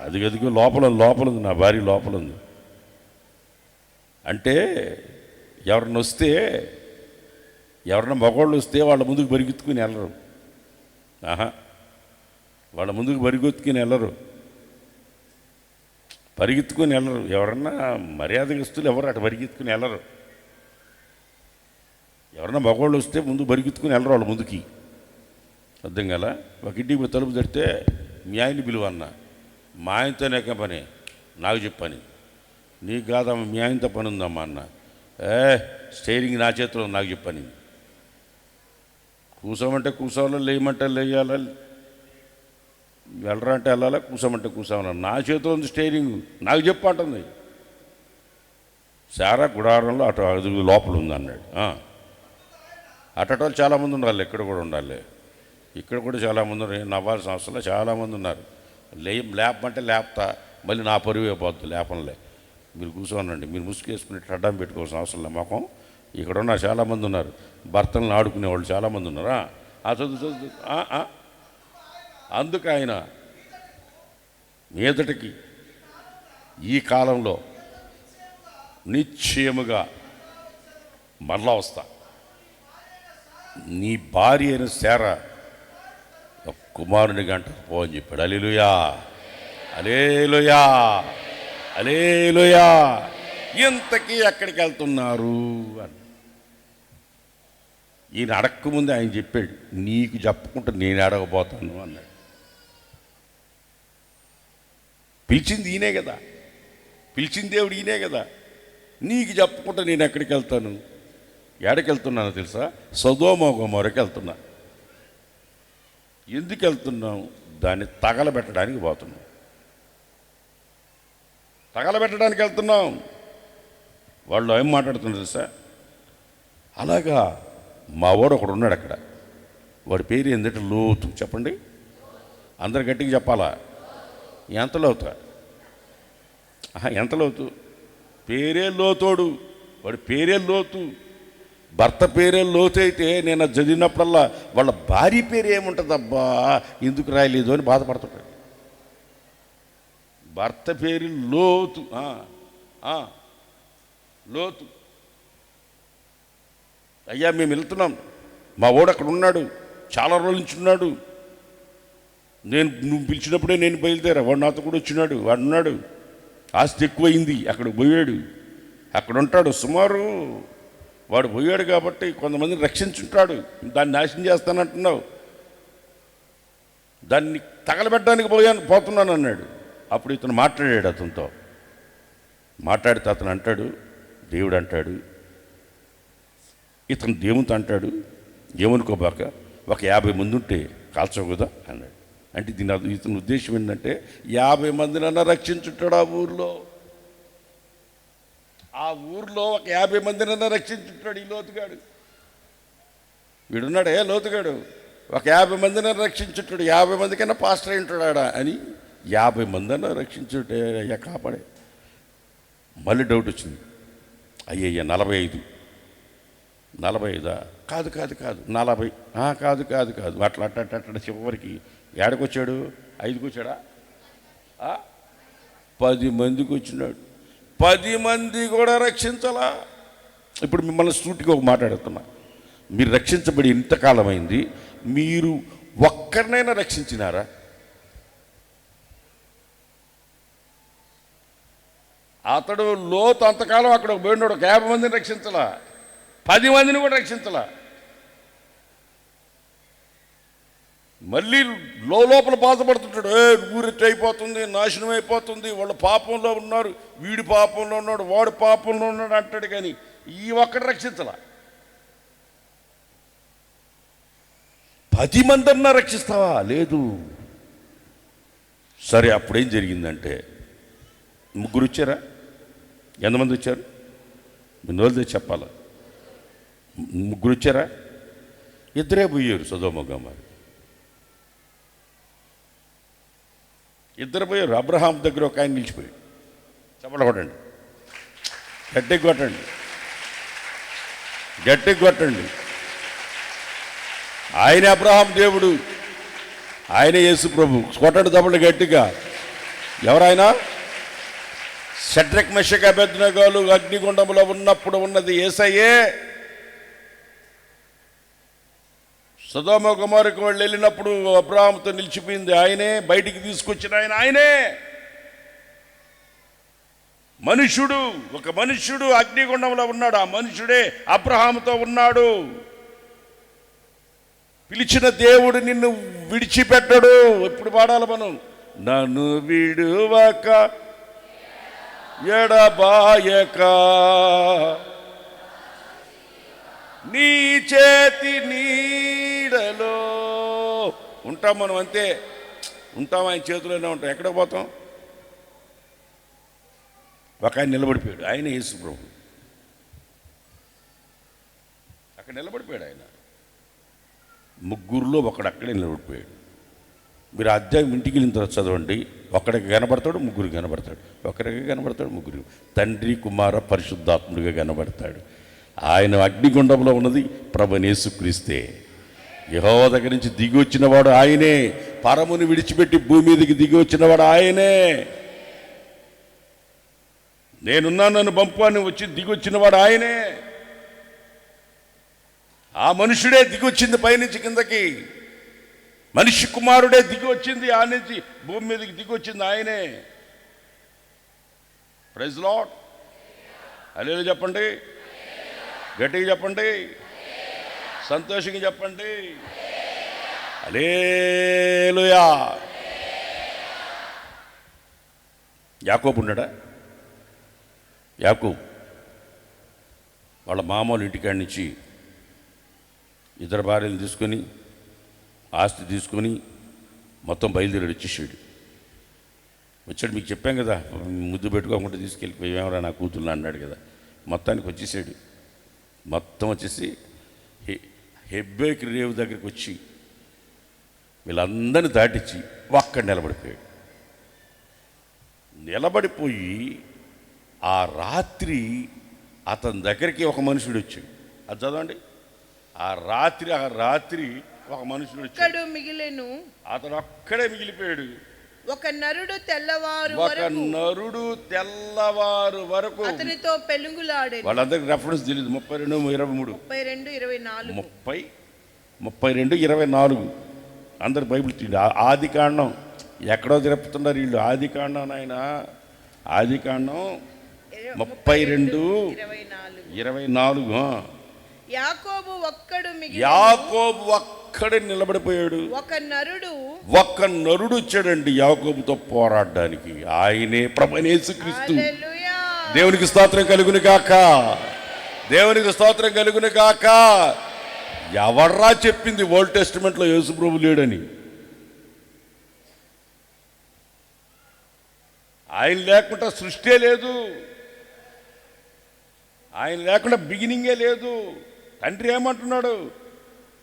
అదిగదిగో లోపల ఉంది, నా భార్య లోపల ఉంది అంటే ఎవరన్నా మగవాళ్ళు వస్తే వాళ్ళ ముందుకు పరిగెత్తుకుని వెళ్ళరు. వాళ్ళ ముందుకు పరిగెత్తుకుని వెళ్ళరు. ఎవరన్నా మర్యాదగస్తులు ఎవరు అటు పరిగెత్తుకుని వెళ్ళరు. ఎవరన్నా మగవాళ్ళు వస్తే ముందు పరిగెత్తుకుని వెళ్ళరు వాళ్ళ ముందుకి. అర్థం కదా? ఒక ఇంటికి తలుపు తడితే మీ ఆయన్ని పిలువ అన్న, మా ఆయనతోనే పని, నాకు చెప్పని. నీకు కాదమ్మా, మీ ఆయనతో పని ఉందమ్మా అన్న. స్టైరింగ్ నా చేతిలో నాకు చెప్పని. కూసోమంటే కూసోవాలా, లేయమంటే లేయాలా, వెళ్ళరా అంటే వెళ్ళాలా, కూసోమంటే కూసోవాలా. నా చేతిలో ఉంది స్టైరింగ్, నాకు చెప్పు అంటుంది. సారా గుడారంలో అటు అది లోపల ఉంది అన్నాడు. అటటోళ్ళు చాలామంది ఉండాలి, ఇక్కడ కూడా ఉండాలి. ఇక్కడ కూడా చాలామంది ఉన్నారు, నవ్వాల్సిన అవసరంలో చాలామంది ఉన్నారు. లేపమంటే లేపుతా, మళ్ళీ నా పరువు అయిపోద్దు లేపంలే. మీరు కూర్చోనండి, మీరు ముసుగేసుకుని అడ్డం పెట్టుకోవాల్సిన అవసరం లేదు. మొఖం ఇక్కడ ఉన్న చాలామంది ఉన్నారు, భర్తలను ఆడుకునే వాళ్ళు చాలామంది ఉన్నారా? చదువు అందుకు ఆయన మీదటికి ఈ కాలంలో నిశ్చయముగా మరలా వస్తా, నీ భార్య అయిన శారా కుమారుని గంట పో అని చెప్పాడు. హల్లెలూయా, హల్లెలూయా, హల్లెలూయా. ఇంతకీ ఎక్కడికి వెళ్తున్నారు అని ఈయన అడక్కముందే ఆయన చెప్పాడు, నీకు చెప్పకుండా నేను అడగబోతాను అన్నాడు. పిలిచింది ఈయనే కదా, పిలిచింది దేవుడు ఈయనే కదా. నీకు చెప్పకుండా నేను ఎక్కడికి వెళ్తాను? ఎక్కడికి వెళ్తున్నానో తెలుసా? సొదొమ గొమొర్రాకి వెళ్తున్నా. ఎందుకు వెళ్తున్నాం? దాన్ని తగలబెట్టడానికి పోతున్నాం. తగలబెట్టడానికి వెళ్తున్నాం. వాళ్ళు ఏం మాట్లాడుతున్నారు సార్? అలాగా మా వాడు ఒకడు ఉన్నాడు అక్కడ, వాడి పేరు ఏంటంటే లోతు. చెప్పండి, అందరు గట్టిగా చెప్పాలా? ఎంత లోతు? ఎంత లోతు? పేరే లోతోడు, వాడి పేరే లోతు. భర్త పేరే లోతు అయితే నేను చదివినప్పుడల్లా వాళ్ళ భార్య పేరు ఏముంటుంది, అబ్బా ఎందుకు రాయలేదు అని బాధపడుతుంటాడు. భర్త పేరు లోతు. లోతు. అయ్యా మేము వెళ్తున్నాం, మా వాడు అక్కడ ఉన్నాడు, చాలా రోజుల నుంచి ఉన్నాడు. నువ్వు పిలిచినప్పుడే నేను బయలుదేరా, వాడు నాతో కూడా వచ్చినాడు, వాడు ఉన్నాడు. ఆస్తి ఎక్కువైంది, అక్కడికి పోయాడు, అక్కడ ఉంటాడు. సుమారు వాడు పోయాడు కాబట్టి కొంతమందిని రక్షించుంటాడు. దాన్ని నాశనం చేస్తానంటున్నావు, దాన్ని తగలబెట్టడానికి పోతున్నాను అన్నాడు. అప్పుడు ఇతను మాట్లాడాడు అతనితో. మాట్లాడితే అతను అంటాడు, దేవుడు అంటాడు, ఇతను దేవునితో అంటాడు, ఏమనుకోబాక, ఒక 50 మంది ఉంటే కాల్చకూడదా అన్నాడు. అంటే ఇతని ఉద్దేశం ఏంటంటే 50 మందినన్నా రక్షించుంటాడు ఆ ఊర్లో. ఒక 50 మందినన్నా రక్షించుంటాడు ఈ లోతుగాడు. వీడున్నాడే లోతుగాడు, ఒక 50 మందినన్నా రక్షించుంటాడు. 50 మందికన్నా పాస్టర్ అయి ఉంటాడా అని 50 మందన్నా రక్షించుంటే అయ్యా కాపాడే. మళ్ళీ డౌట్ వచ్చింది, అయ్యయ్యా 45. 45 కాదు 40 కాదు అట్లా చివరికి ఏడకొచ్చాడు? 5కి వచ్చాడా? 10 మందికి వచ్చినాడు. 10 మంది కూడా రక్షించాలా? ఇప్పుడు మిమ్మల్ని సూటిగా ఒక మాట్లాడుతున్నా, మీరు రక్షించబడి ఇంతకాలం అయింది, మీరు ఒక్కరినైనా రక్షించినారా? అతడు లోతు అంతకాలం అక్కడ పోయినాడు, ఒక 50 మందిని రక్షించాలా, 10 మందిని కూడా రక్షించాలా. మళ్ళీ లోపల బాధపడుతుంటాడు. ఊరెట్టి అయిపోతుంది, నాశనం అయిపోతుంది, వాళ్ళ పాపంలో ఉన్నారు, వీడి పాపంలో ఉన్నాడు, వాడు పాపంలో ఉన్నాడు అంటాడు. కానీ ఈ ఒక్కడు రక్షించలా. 10 మందన్నా రక్షిస్తావా? లేదు. సరే, అప్పుడేం జరిగిందంటే 3 వచ్చారా? ఎంతమంది వచ్చారు? మీ నోళ్ళు చెప్పాలా? 3 వచ్చారా? 2 పోయారు. సొదొమ గొమొర్రా 2 పోయారు. అబ్రహాం దగ్గర ఒక ఆయన నిలిచిపోయాడు. చెప్పలు కొట్టండి, గట్టిగా కొట్టండి, గట్టిగా కొట్టండి. ఆయన అబ్రహాం దేవుడు, ఆయన యేసు ప్రభు. కొట్టండి దప్పలు గట్టిగా. ఎవరైనా? షడ్రక్ మెషక్ అబేద్నెగోలు అగ్నిగుండంలో ఉన్నప్పుడు ఉన్నది యేసయ్యే. సొదొమ గొమొర్రాకు వాళ్ళు వెళ్ళినప్పుడు అబ్రహాముతో నిలిచిపోయింది ఆయనే. బయటికి తీసుకొచ్చిన ఆయనే. మనుషుడు, ఒక మనుష్యుడు అగ్నిగుండంలో ఉన్నాడు. ఆ మనుషుడే అబ్రహాముతో ఉన్నాడు. పిలిచిన దేవుడు నిన్ను విడిచిపెట్టడు. ఎప్పుడు పాడాలి మనం? నన్ను విడువక ఎడబాయక నీ చేతి నీడలో ఉంటాం మనం. అంతే ఉంటాం, ఆయన చేతిలోనే ఉంటాం. ఎక్కడికి పోతాం? ఒక ఆయన నిలబడిపోయాడు, ఆయన యేసు ప్రభు. అక్కడ నిలబడిపోయాడు ఆయన. 3లో ఒకడు అక్కడే నిలబడిపోయాడు. మీరు అధ్యాయం ఇంటికి వెళ్ళిన తర్వాత చదవండి. ఒకడికి కనబడతాడు, 3 కనబడతాడు. ఒకరికి కనబడతాడు, 3. తండ్రి, కుమార, పరిశుద్ధాత్ముడిగా కనబడతాడు. ఆయన అగ్నిగుండంలో ఉన్నది ప్రభువైన యేసుక్రీస్తే. యెహోవా దగ్గర నుంచి దిగి వచ్చినవాడు ఆయనే. పరమును విడిచిపెట్టి భూమి మీదకి దిగి వచ్చినవాడు ఆయనే. నేనున్నాను, నన్ను పంపు అని వచ్చి దిగి వచ్చినవాడు ఆయనే. ఆ మనుషుడే దిగి వచ్చింది పైనుంచి కిందకి. మనిషి కుమారుడే దిగి వచ్చింది ఆ నుంచి భూమి మీదకి దిగి వచ్చింది ఆయనే. Praise lord. హల్లెలూయా చెప్పండి, గట్టిగా చెప్పండి, సంతోషంగా చెప్పండి. హల్లెలూయా. యాకోబు ఉన్నాడా? యాకోబు వాళ్ళ మామూలు ఇంటికాడి నుంచి 2 భార్యలు తీసుకొని, ఆస్తి తీసుకొని మొత్తం బయలుదేరి వచ్చేసాడు. మీకు చెప్పాం కదా, ముద్దు పెట్టుకోకుండా తీసుకెళ్ళిపోయామరా నా కూతుర్ని అన్నాడు కదా. మొత్తానికి వచ్చేసాడు. మొత్తం వచ్చేసి హెబ్రోను రేవు దగ్గరికి వచ్చి వీళ్ళందరినీ దాటించి ఒక్కడ నిలబడిపోయాడు. నిలబడిపోయి ఆ రాత్రి అతని దగ్గరికి ఒక మనుషుడు వచ్చాడు. అది చదవండి. ఆ రాత్రి ఒక మనుషుడు వచ్చాడు. మిగిలేను. అతను అక్కడే మిగిలిపోయాడు. ఒక నరుడు తెల్లవారు వరకు అతనితో పెలుగులాడెను. వాళ్ళందరికి రెఫరెన్స్ తెలియదు. 32, 23, 32, 24 అందరు బైబిల్ తీయండి. ఆది కాండం ఎక్కడో తిరుపుతున్నారు వీళ్ళు. ఆది కాండం ఆయన, ఆది కాండం 32, 24. యాకోబు ఒక్కడే నిలబడిపోయాడు. ఒక నరుడు వచ్చాడండి యాకోబుతో పోరాడడానికి. ఆయనే ప్రభువైన యేసుక్రీస్తు. దేవునికి స్తోత్రం కలుగును గాక, దేవునికి స్తోత్రం కలుగును గాక. ఎవర్రా చెప్పింది ఓల్డ్ టెస్టిమెంట్లో యేసు ప్రభు లేడని? ఆయన లేకుండా సృష్టి లేదు, ఆయన లేకుండా బిగినింగే లేదు. తండ్రి ఏమంటున్నాడు?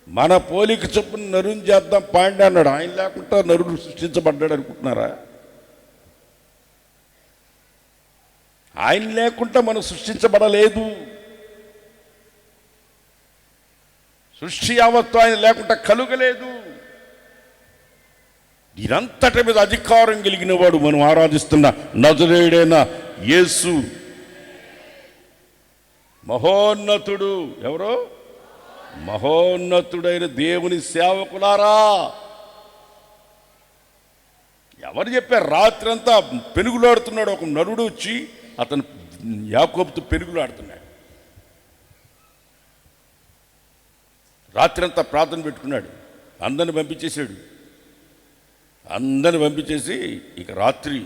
మన పోలిక చొప్పున నరుని చేద్దాం పాండి అన్నాడు. ఆయన లేకుండా నరుడు సృష్టించబడ్డాడు అనుకుంటున్నారా? ఆయన లేకుండా మనం సృష్టించబడలేదు. సృష్టి యావత్తు ఆయన లేకుండా కలుగలేదు. దీనంతటి మీద అధికారం కలిగిన వాడు మనం ఆరాధిస్తున్న నజరేయుడైన యేసు. మహోన్నతుడు. ఎవరో? మహోన్నతుడైన దేవుని సేవకులారా. ఎవరు చెప్పారు? రాత్రంతా పెనుగులాడుతున్నాడు ఒక నరుడు వచ్చి, అతను యాకోబుతో పెనుగులాడుతున్నాడు. రాత్రంతా ప్రార్థన పెట్టుకున్నాడు, అందరిని పంపించేశాడు. అందరిని పంపించేసి ఇక రాత్రి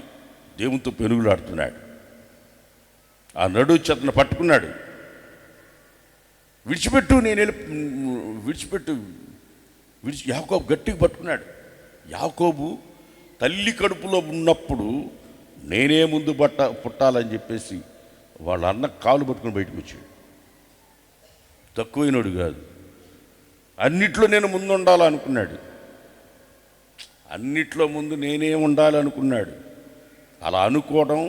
దేవునితో పెనుగులాడుతున్నాడు. ఆ నడు చెత్తను పట్టుకున్నాడు. విడిచిపెట్టు, విడిచిపెట్టు. యాకోబు గట్టిగా పట్టుకున్నాడు. యాకోబు తల్లి కడుపులో ఉన్నప్పుడు నేనే ముందు పుట్టాలని చెప్పేసి వాళ్ళ అన్న కాలు పట్టుకుని బయటకు వచ్చాడు. తక్కువైనడు కాదు, అన్నిట్లో నేను ముందు ఉండాలనుకున్నాడు. అన్నిట్లో ముందు నేనే ఉండాలనుకున్నాడు. అలా అనుకోవడం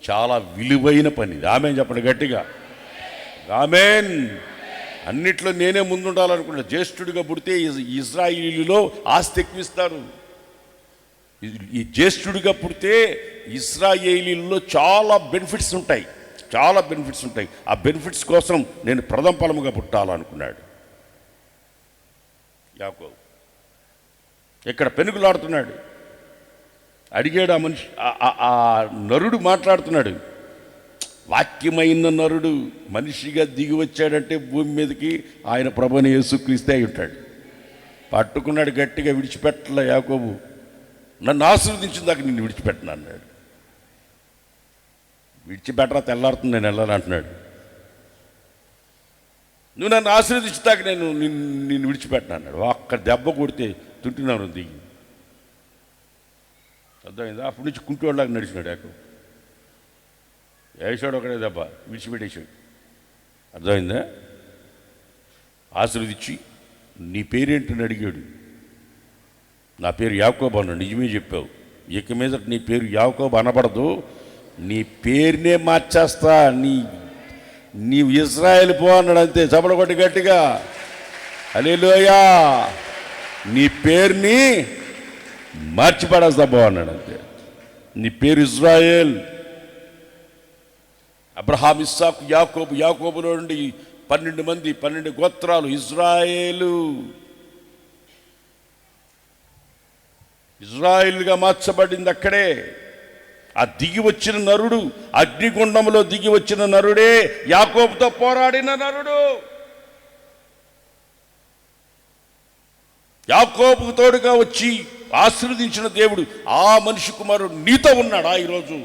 చాలా విలువైన పని. ఆమెన్ చెప్పండి గట్టిగా, ఆమెన్. అన్నిట్లో నేనే ముందు ఉండాలనుకున్నాడు. జ్యేష్ఠుడిగా పుడితే ఇజ్రాయిలీలో ఆస్తి ఎక్కువిస్తారు. ఈ జ్యేష్ఠుడిగా పుడితే ఇజ్రాయేలీల్లో చాలా బెనిఫిట్స్ ఉంటాయి, చాలా బెనిఫిట్స్ ఉంటాయి. ఆ బెనిఫిట్స్ కోసం నేను ప్రథమ ఫలముగా పుట్టాలనుకున్నాడు యాకోబు. ఇక్కడ పెనుగులాడుతున్నాడు. అడిగాడు ఆ మనిషి, ఆ నరుడు మాట్లాడుతున్నాడు. వాక్యమైన నరుడు మనిషిగా దిగి వచ్చాడంటే భూమి మీదకి ఆయన ప్రభుని యేసుక్రీస్తే అయి ఉంటాడు. పట్టుకున్నాడు గట్టిగా, విడిచిపెట్టలే యాకోబు. నన్ను ఆశీర్వదించిన దాకా నిన్ను విడిచిపెట్టను అన్నాడు. విడిచిపెట్టరా, తెల్లారుతుంది నేను వెళ్ళాను అంటున్నాడు. నువ్వు నన్ను ఆశీర్వదించుతాక నిన్ను విడిచిపెట్టను అన్నాడు. ఒక్క దెబ్బ కొడితే తుంటున్నాను దిగి. అర్థమైందా? అప్పటి నుంచి కుంటోళ్ళలాగా నడిచినాడు యాకోబు. వేసాడు ఒకడే దెబ్బ, విడిచిపెట్టేశాడు. అర్థమైందా? ఆశీర్వదించి నీ పేరేంటని అడిగాడు. నా పేరు యాకోబు అన్నాడు. నిజమే చెప్పావు, ఇక మీద నీ పేరు యాకోబు అనబడదు, నీ పేరునే మార్చేస్తా, నీవు ఇజ్రాయేల్ పో అన్నాడు. అంతే, చపడగొట్టి గట్టిగా హల్లెలూయా. నీ పేరుని మార్చిపడేస్తా పో అన్నాడు. అంతే, నీ పేరు ఇజ్రాయేల్. అబ్రహాం, ఇస్సాకు, యాకోబు. యాకోబులో నుండి 12 మంది, 12 గోత్రాలు ఇజ్రాయేలు. ఇజ్రాయిల్గా మార్చబడింది అక్కడే. ఆ దిగి వచ్చిన నరుడు, అగ్నిగుండంలో దిగి వచ్చిన నరుడే యాకోబుతో పోరాడిన నరుడు. యాకోబుకు తోడుగా వచ్చి ఆశీర్వదించిన దేవుడు ఆ మనిషి కుమారుడు నీతో ఉన్నాడా ఈరోజు?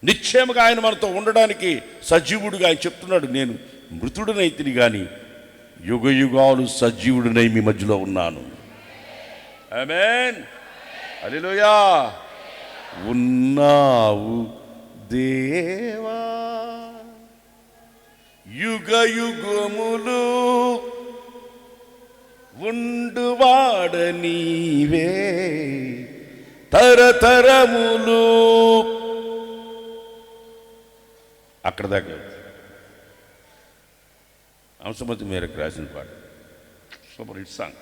నిశ్చయముగా ఆయన మనతో ఉండడానికి సజీవుడుగా ఆయన చెప్తున్నాడు. నేను మృతుడనైతిని కానీ యుగ యుగాలు సజీవుడినై మీ మధ్యలో ఉన్నాను. ఆమేన్, హల్లెలూయా. ఉన్నావు దేవా యుగ యుగములు, ఉండువాడ నీవే తరతరములు. అక్కడ దాకా అంశమతి మేరకు రాసిన పాట. Super hit song.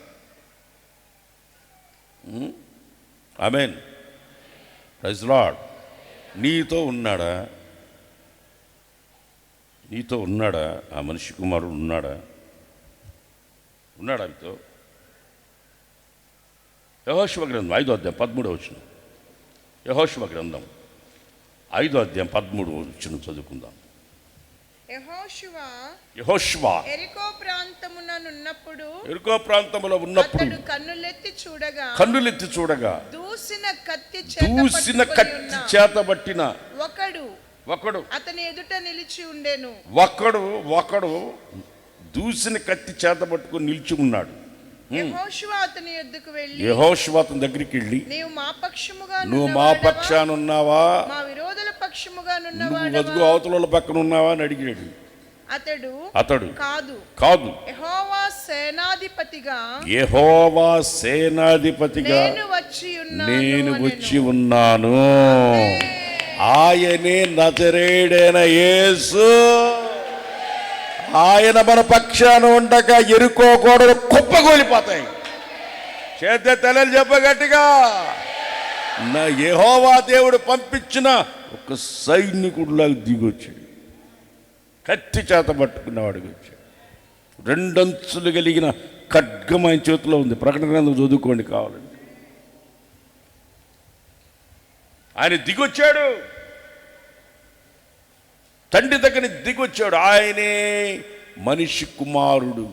Amen, praise Lord. నీతో ఉన్నాడా? నీతో ఉన్నాడా? ఆ మనిషి కుమారుడు ఉన్నాడా? ఉన్నాడా మీతో? యెహోషువ గ్రంథం 5వ అధ్యాయం 13వ వచనం. యెహోషువ గ్రంథం 5వ అధ్యాయం 13వ వచనం చదువుకుందాం. యెహోషువ ఎరికో ప్రాంతముననున్నప్పుడు, ఎరికో ప్రాంతములో ఉన్నప్పుడు అతడు కన్నులెత్తి చూడగా దూసిన కత్తి చేతబట్టిన ఒకడు అతని ఎదుట నిలిచి ఉండెను. ఒకడు దూసిన కత్తి చేతబట్టుకుని నిలిచి ఉన్నాడు. యెహోషువ అతని యొద్దకు వెళ్ళి, యెహోషువ అతని దగ్గరికి వెళ్ళి, నీవు మా పక్షాన ఉన్నావా, మా విరోధుల పక్షముగా నువ్వు వదుగు అవతల పక్కన ఉన్నావా అని అడిగాడు. అతడు కాదు, యెహోవా సేనాధిపతిగా నేను వచ్చి ఉన్నాను. ఆయనే నజరేయుడైన యేసు. ఆయన మన పక్షాన ఉండగా ఎరుకో గోడలు కుప్పగూలిపోతాయి. చేత తలలు చెప్పగట్టిగా, నా యెహోవా దేవుడు పంపించిన ఒక సైనికుడిలాగా దిగొచ్చాడు. కత్తి చేత పట్టుకున్నవాడికి వచ్చాడు. 2 అంచులు కలిగిన ఖడ్గం ఆయన చేతిలో ఉంది. ప్రకటన గ్రంథం చదువుకోండి కావాలండి. ఆయన దిగొచ్చాడు, తండ్రి దగ్గర దిగొచ్చాడు. ఆయనే మనిషి కుమారుడు.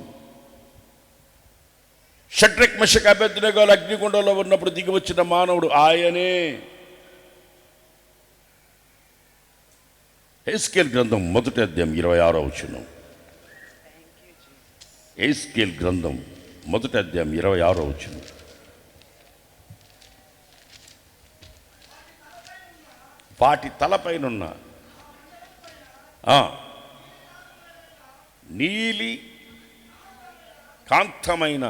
షడ్రక్ మెషక్ అబేద్నెగోలు అగ్నిగుండంలో ఉన్నప్పుడు దిగి వచ్చిన మానవుడు ఆయనే. హెస్కేల్ గ్రంథం 1వ అధ్యాయం 26వ వచనం. హెస్కేల్ గ్రంథం 1వ అధ్యాయం 26వ వచనం. వాటి తలపైనున్న నీలి కాంతమైన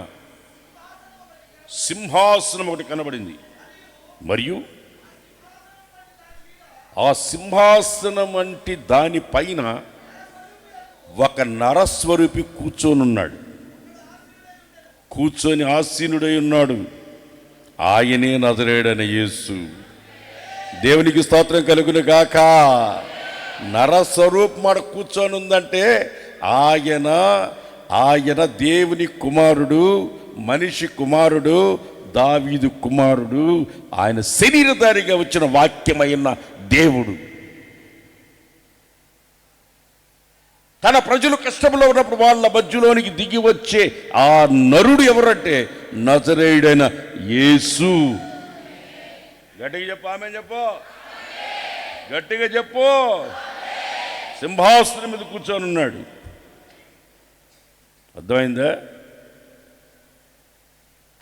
సింహాసనం ఒకటి కనబడింది, మరియు ఆ సింహాసనం వంటి దానిపైన ఒక నరస్వరూపి కూర్చొనున్నాడు. కూర్చొని ఆసీనుడై ఉన్నాడు. ఆయనే నజరేయుడైన యేసు. దేవునికి స్తోత్రం కలుగును గాక. నరస్వరూపం కూర్చొని ఉందంటే ఆయన దేవుని కుమారుడు, మనిషి కుమారుడు, దావీదు కుమారుడు. ఆయన శరీరధారిగా వచ్చిన వాక్యమైన దేవుడు. తన ప్రజలు కష్టంలో ఉన్నప్పుడు వాళ్ళ మధ్యలోనికి దిగి వచ్చే ఆ నరుడు ఎవరంటే నజరేయుడైన యేసు. గట్టిగా చెప్పు, ఆమె చెప్పు, గట్టిగా చెప్పు. సింహాసనం మీద కూర్చొని ఉన్నాడు. అర్థమైందా?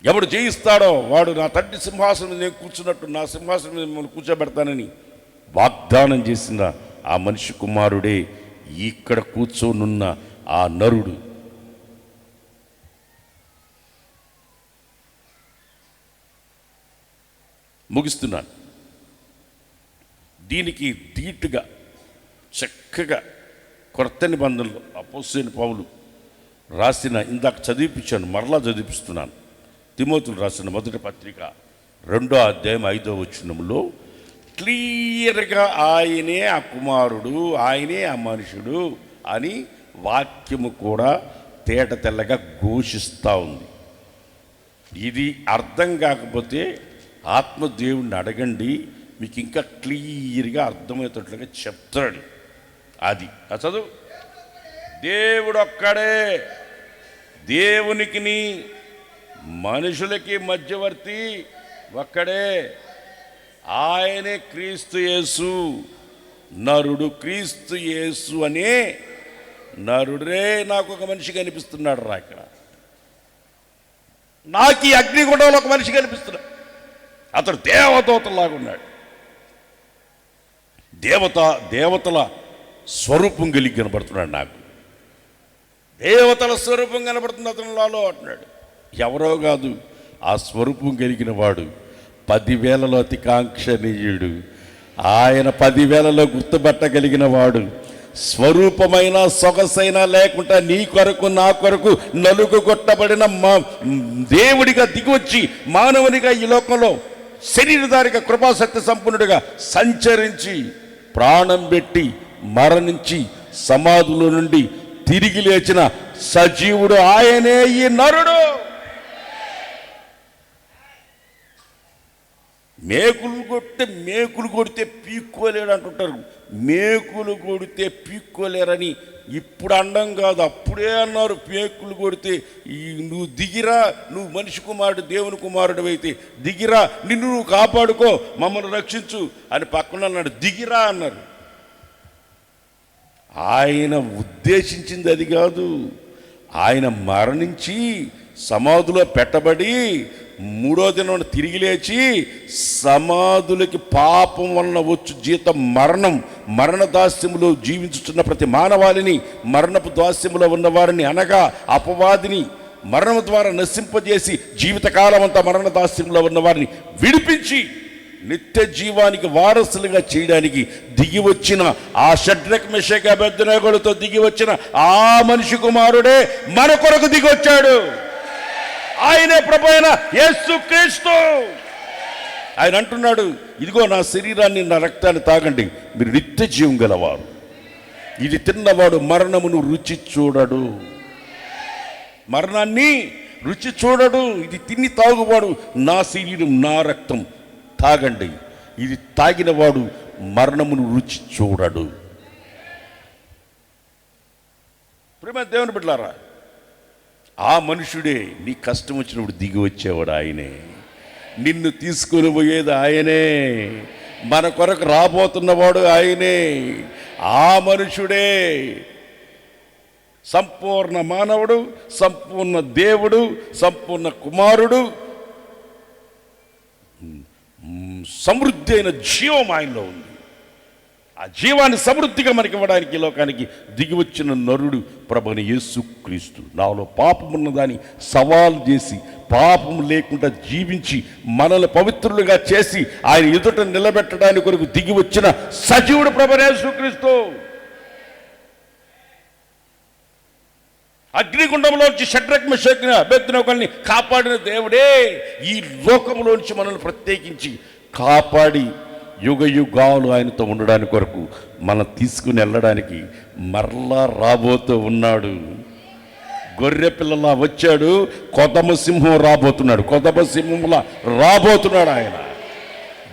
ఎవడు జయిస్తాడో వాడు నా తండ్రి సింహాసనం మీద నేను కూర్చున్నట్టు నా సింహాసనం మీద మిమ్మల్ని కూర్చోబెడతానని వాగ్దానం చేసిన ఆ మనిషి కుమారుడే ఇక్కడ కూర్చోనున్న ఆ నరుడు. ముగిస్తున్నాను. దీనికి ధీటుగా చక్కగా కొత్త నిబంధనలు అపోస్తలుడైన పౌలు రాసిన, ఇందాక చదివిపించాను, మరలా చదివిపిస్తున్నాను. తిమోతికి రాసిన 1వ పత్రిక 2వ అధ్యాయం 5వ వచనంలో క్లియర్గా ఆయనే ఆ కుమారుడు, ఆయనే ఆ మనుషుడు అని వాక్యము కూడా తేట తెల్లగా ఘోషిస్తూ ఉంది. ఇది అర్థం కాకపోతే ఆత్మదేవుణ్ణి అడగండి, మీకు ఇంకా క్లియర్గా అర్థమయ్యేటట్లుగా చెప్తాడు. అది చదువు. దేవుడు ఒక్కడే, దేవునికి మనుషులకి మధ్యవర్తి ఒక్కడే, ఆయనే క్రీస్తు యేసు. నరుడు క్రీస్తు యేసు అనే నరుడే నాకు ఒక మనిషి కనిపిస్తున్నాడు రా. ఇక్కడ నాకు ఈ అగ్నిగుండంలో ఒక మనిషి కనిపిస్తున్నాడు. అతడు దేవదూతలాగా ఉన్నాడు. దేవతల స్వరూపం కలిగి కనబడుతున్నాడు. నాకు దేవతల స్వరూపం కనబడుతుంది అతనిలో అంటున్నాడు. ఎవరో కాదు, ఆ స్వరూపం కలిగిన వాడు 10,000లో అతి కాంక్షణీయుడు. ఆయన 10,000లో గుర్తుపట్టగలిగిన వాడు. స్వరూపమైన సొగసైన లేకుండా నీ కొరకు నా కొరకు నలుగు కొట్టబడిన దేవుడిగా దిగివచ్చి మానవునిగా ఈ లోకంలో శరీరధారిగా కృపాశక్తి సంపన్నుడిగా సంచరించి ప్రాణం పెట్టి మరణించి సమాధుల నుండి తిరిగి లేచిన సజీవుడు ఆయనే ఈ నరుడు. మేకులు కొడితే పీక్కోలేడు అంటుంటారు. మేకులు కొడితే పీక్కోలేరని ఇప్పుడు అండం కాదు, అప్పుడే అన్నారు. మేకులు కొడితే నువ్వు దిగిరా, నువ్వు మనిషి కుమారుడు, దేవుని కుమారుడు అయితే దిగిరా, నిన్ను నువ్వు కాపాడుకో, మమ్మల్ని రక్షించు అని పక్కన అన్నాడు. దిగిరా అన్నారు. ఆయన ఉద్దేశించింది అది కాదు. ఆయన మరణించి సమాధిలో పెట్టబడి 3వ దినం తిరిగి లేచి సమాధులకి పాపం వలన వచ్చు జీతం మరణం, మరణ దాస్యములో జీవించుతున్న ప్రతి మానవాళిని, మరణపు దాస్యములో ఉన్న వారిని అనగా అపవాదిని మరణం ద్వారా నశింపజేసి జీవితకాలం అంతా మరణ దాస్యంలో ఉన్న వారిని విడిపించి నిత్య జీవానికి వారసులుగా చేయడానికి దిగి వచ్చిన ఆ షడ్రక్ మెషక్ అబేద్నెగోలతో దిగి వచ్చిన ఆ మనిషి కుమారుడే మన కొరకు దిగి వచ్చాడు. ఆయనే ప్రభు అయిన యేసు క్రీస్తు. ఆయన అంటున్నాడు, ఇదిగో నా శరీరాన్ని నా రక్తాన్ని తాగండి, మీరు నిత్య జీవం గలవారు. ఇది తిన్నవాడు మరణమును రుచి చూడడు. మరణాన్ని రుచి చూడడు. ఇది తిని తాగువాడు నా శరీరం నా రక్తం తాగండి, ఇది తాగిన వాడు మరణమును రుచి చూడడు. ప్రేమ దేవుని బిడ్డలారా, ఆ మనుషుడే నీ కష్టం వచ్చినప్పుడు దిగి వచ్చేవాడు ఆయనే. నిన్ను తీసుకుని పోయేది ఆయనే. మన కొరకు రాబోతున్నవాడు ఆయనే. ఆ మనుషుడే సంపూర్ణ మానవుడు, సంపూర్ణ దేవుడు, సంపూర్ణ కుమారుడు. సమృద్ధి అయిన జీవం ఆయనలో ఉంది. ఆ జీవాన్ని సమృద్ధిగా మనకి ఇవ్వడానికి ఈ లోకానికి దిగి వచ్చిన నరుడు ప్రభువైన యేసుక్రీస్తు. నాలో పాపం ఉన్నదాన్ని సవాలు చేసి పాపం లేకుండా జీవించి మనల్ని పవిత్రులుగా చేసి ఆయన ఎదుట నిలబెట్టడానికి కొరకు దిగి వచ్చిన సజీవుడు ప్రభువైన యేసుక్రీస్తు. అగ్నిగుండంలోంచి షడ్రక్ మెషక్ అబేద్నెగోల్ని కాపాడిన దేవుడే ఈ లోకంలోంచి మనల్ని ప్రత్యేకించి కాపాడి యుగ యుగాలు ఆయనతో ఉండడానికి కొరకు మనం తీసుకుని వెళ్ళడానికి మరలా రాబోతూ ఉన్నాడు. గొర్రె పిల్లలా వచ్చాడు, కొదమ సింహం రాబోతున్నాడు. కొదమ సింహంలా రాబోతున్నాడు ఆయన.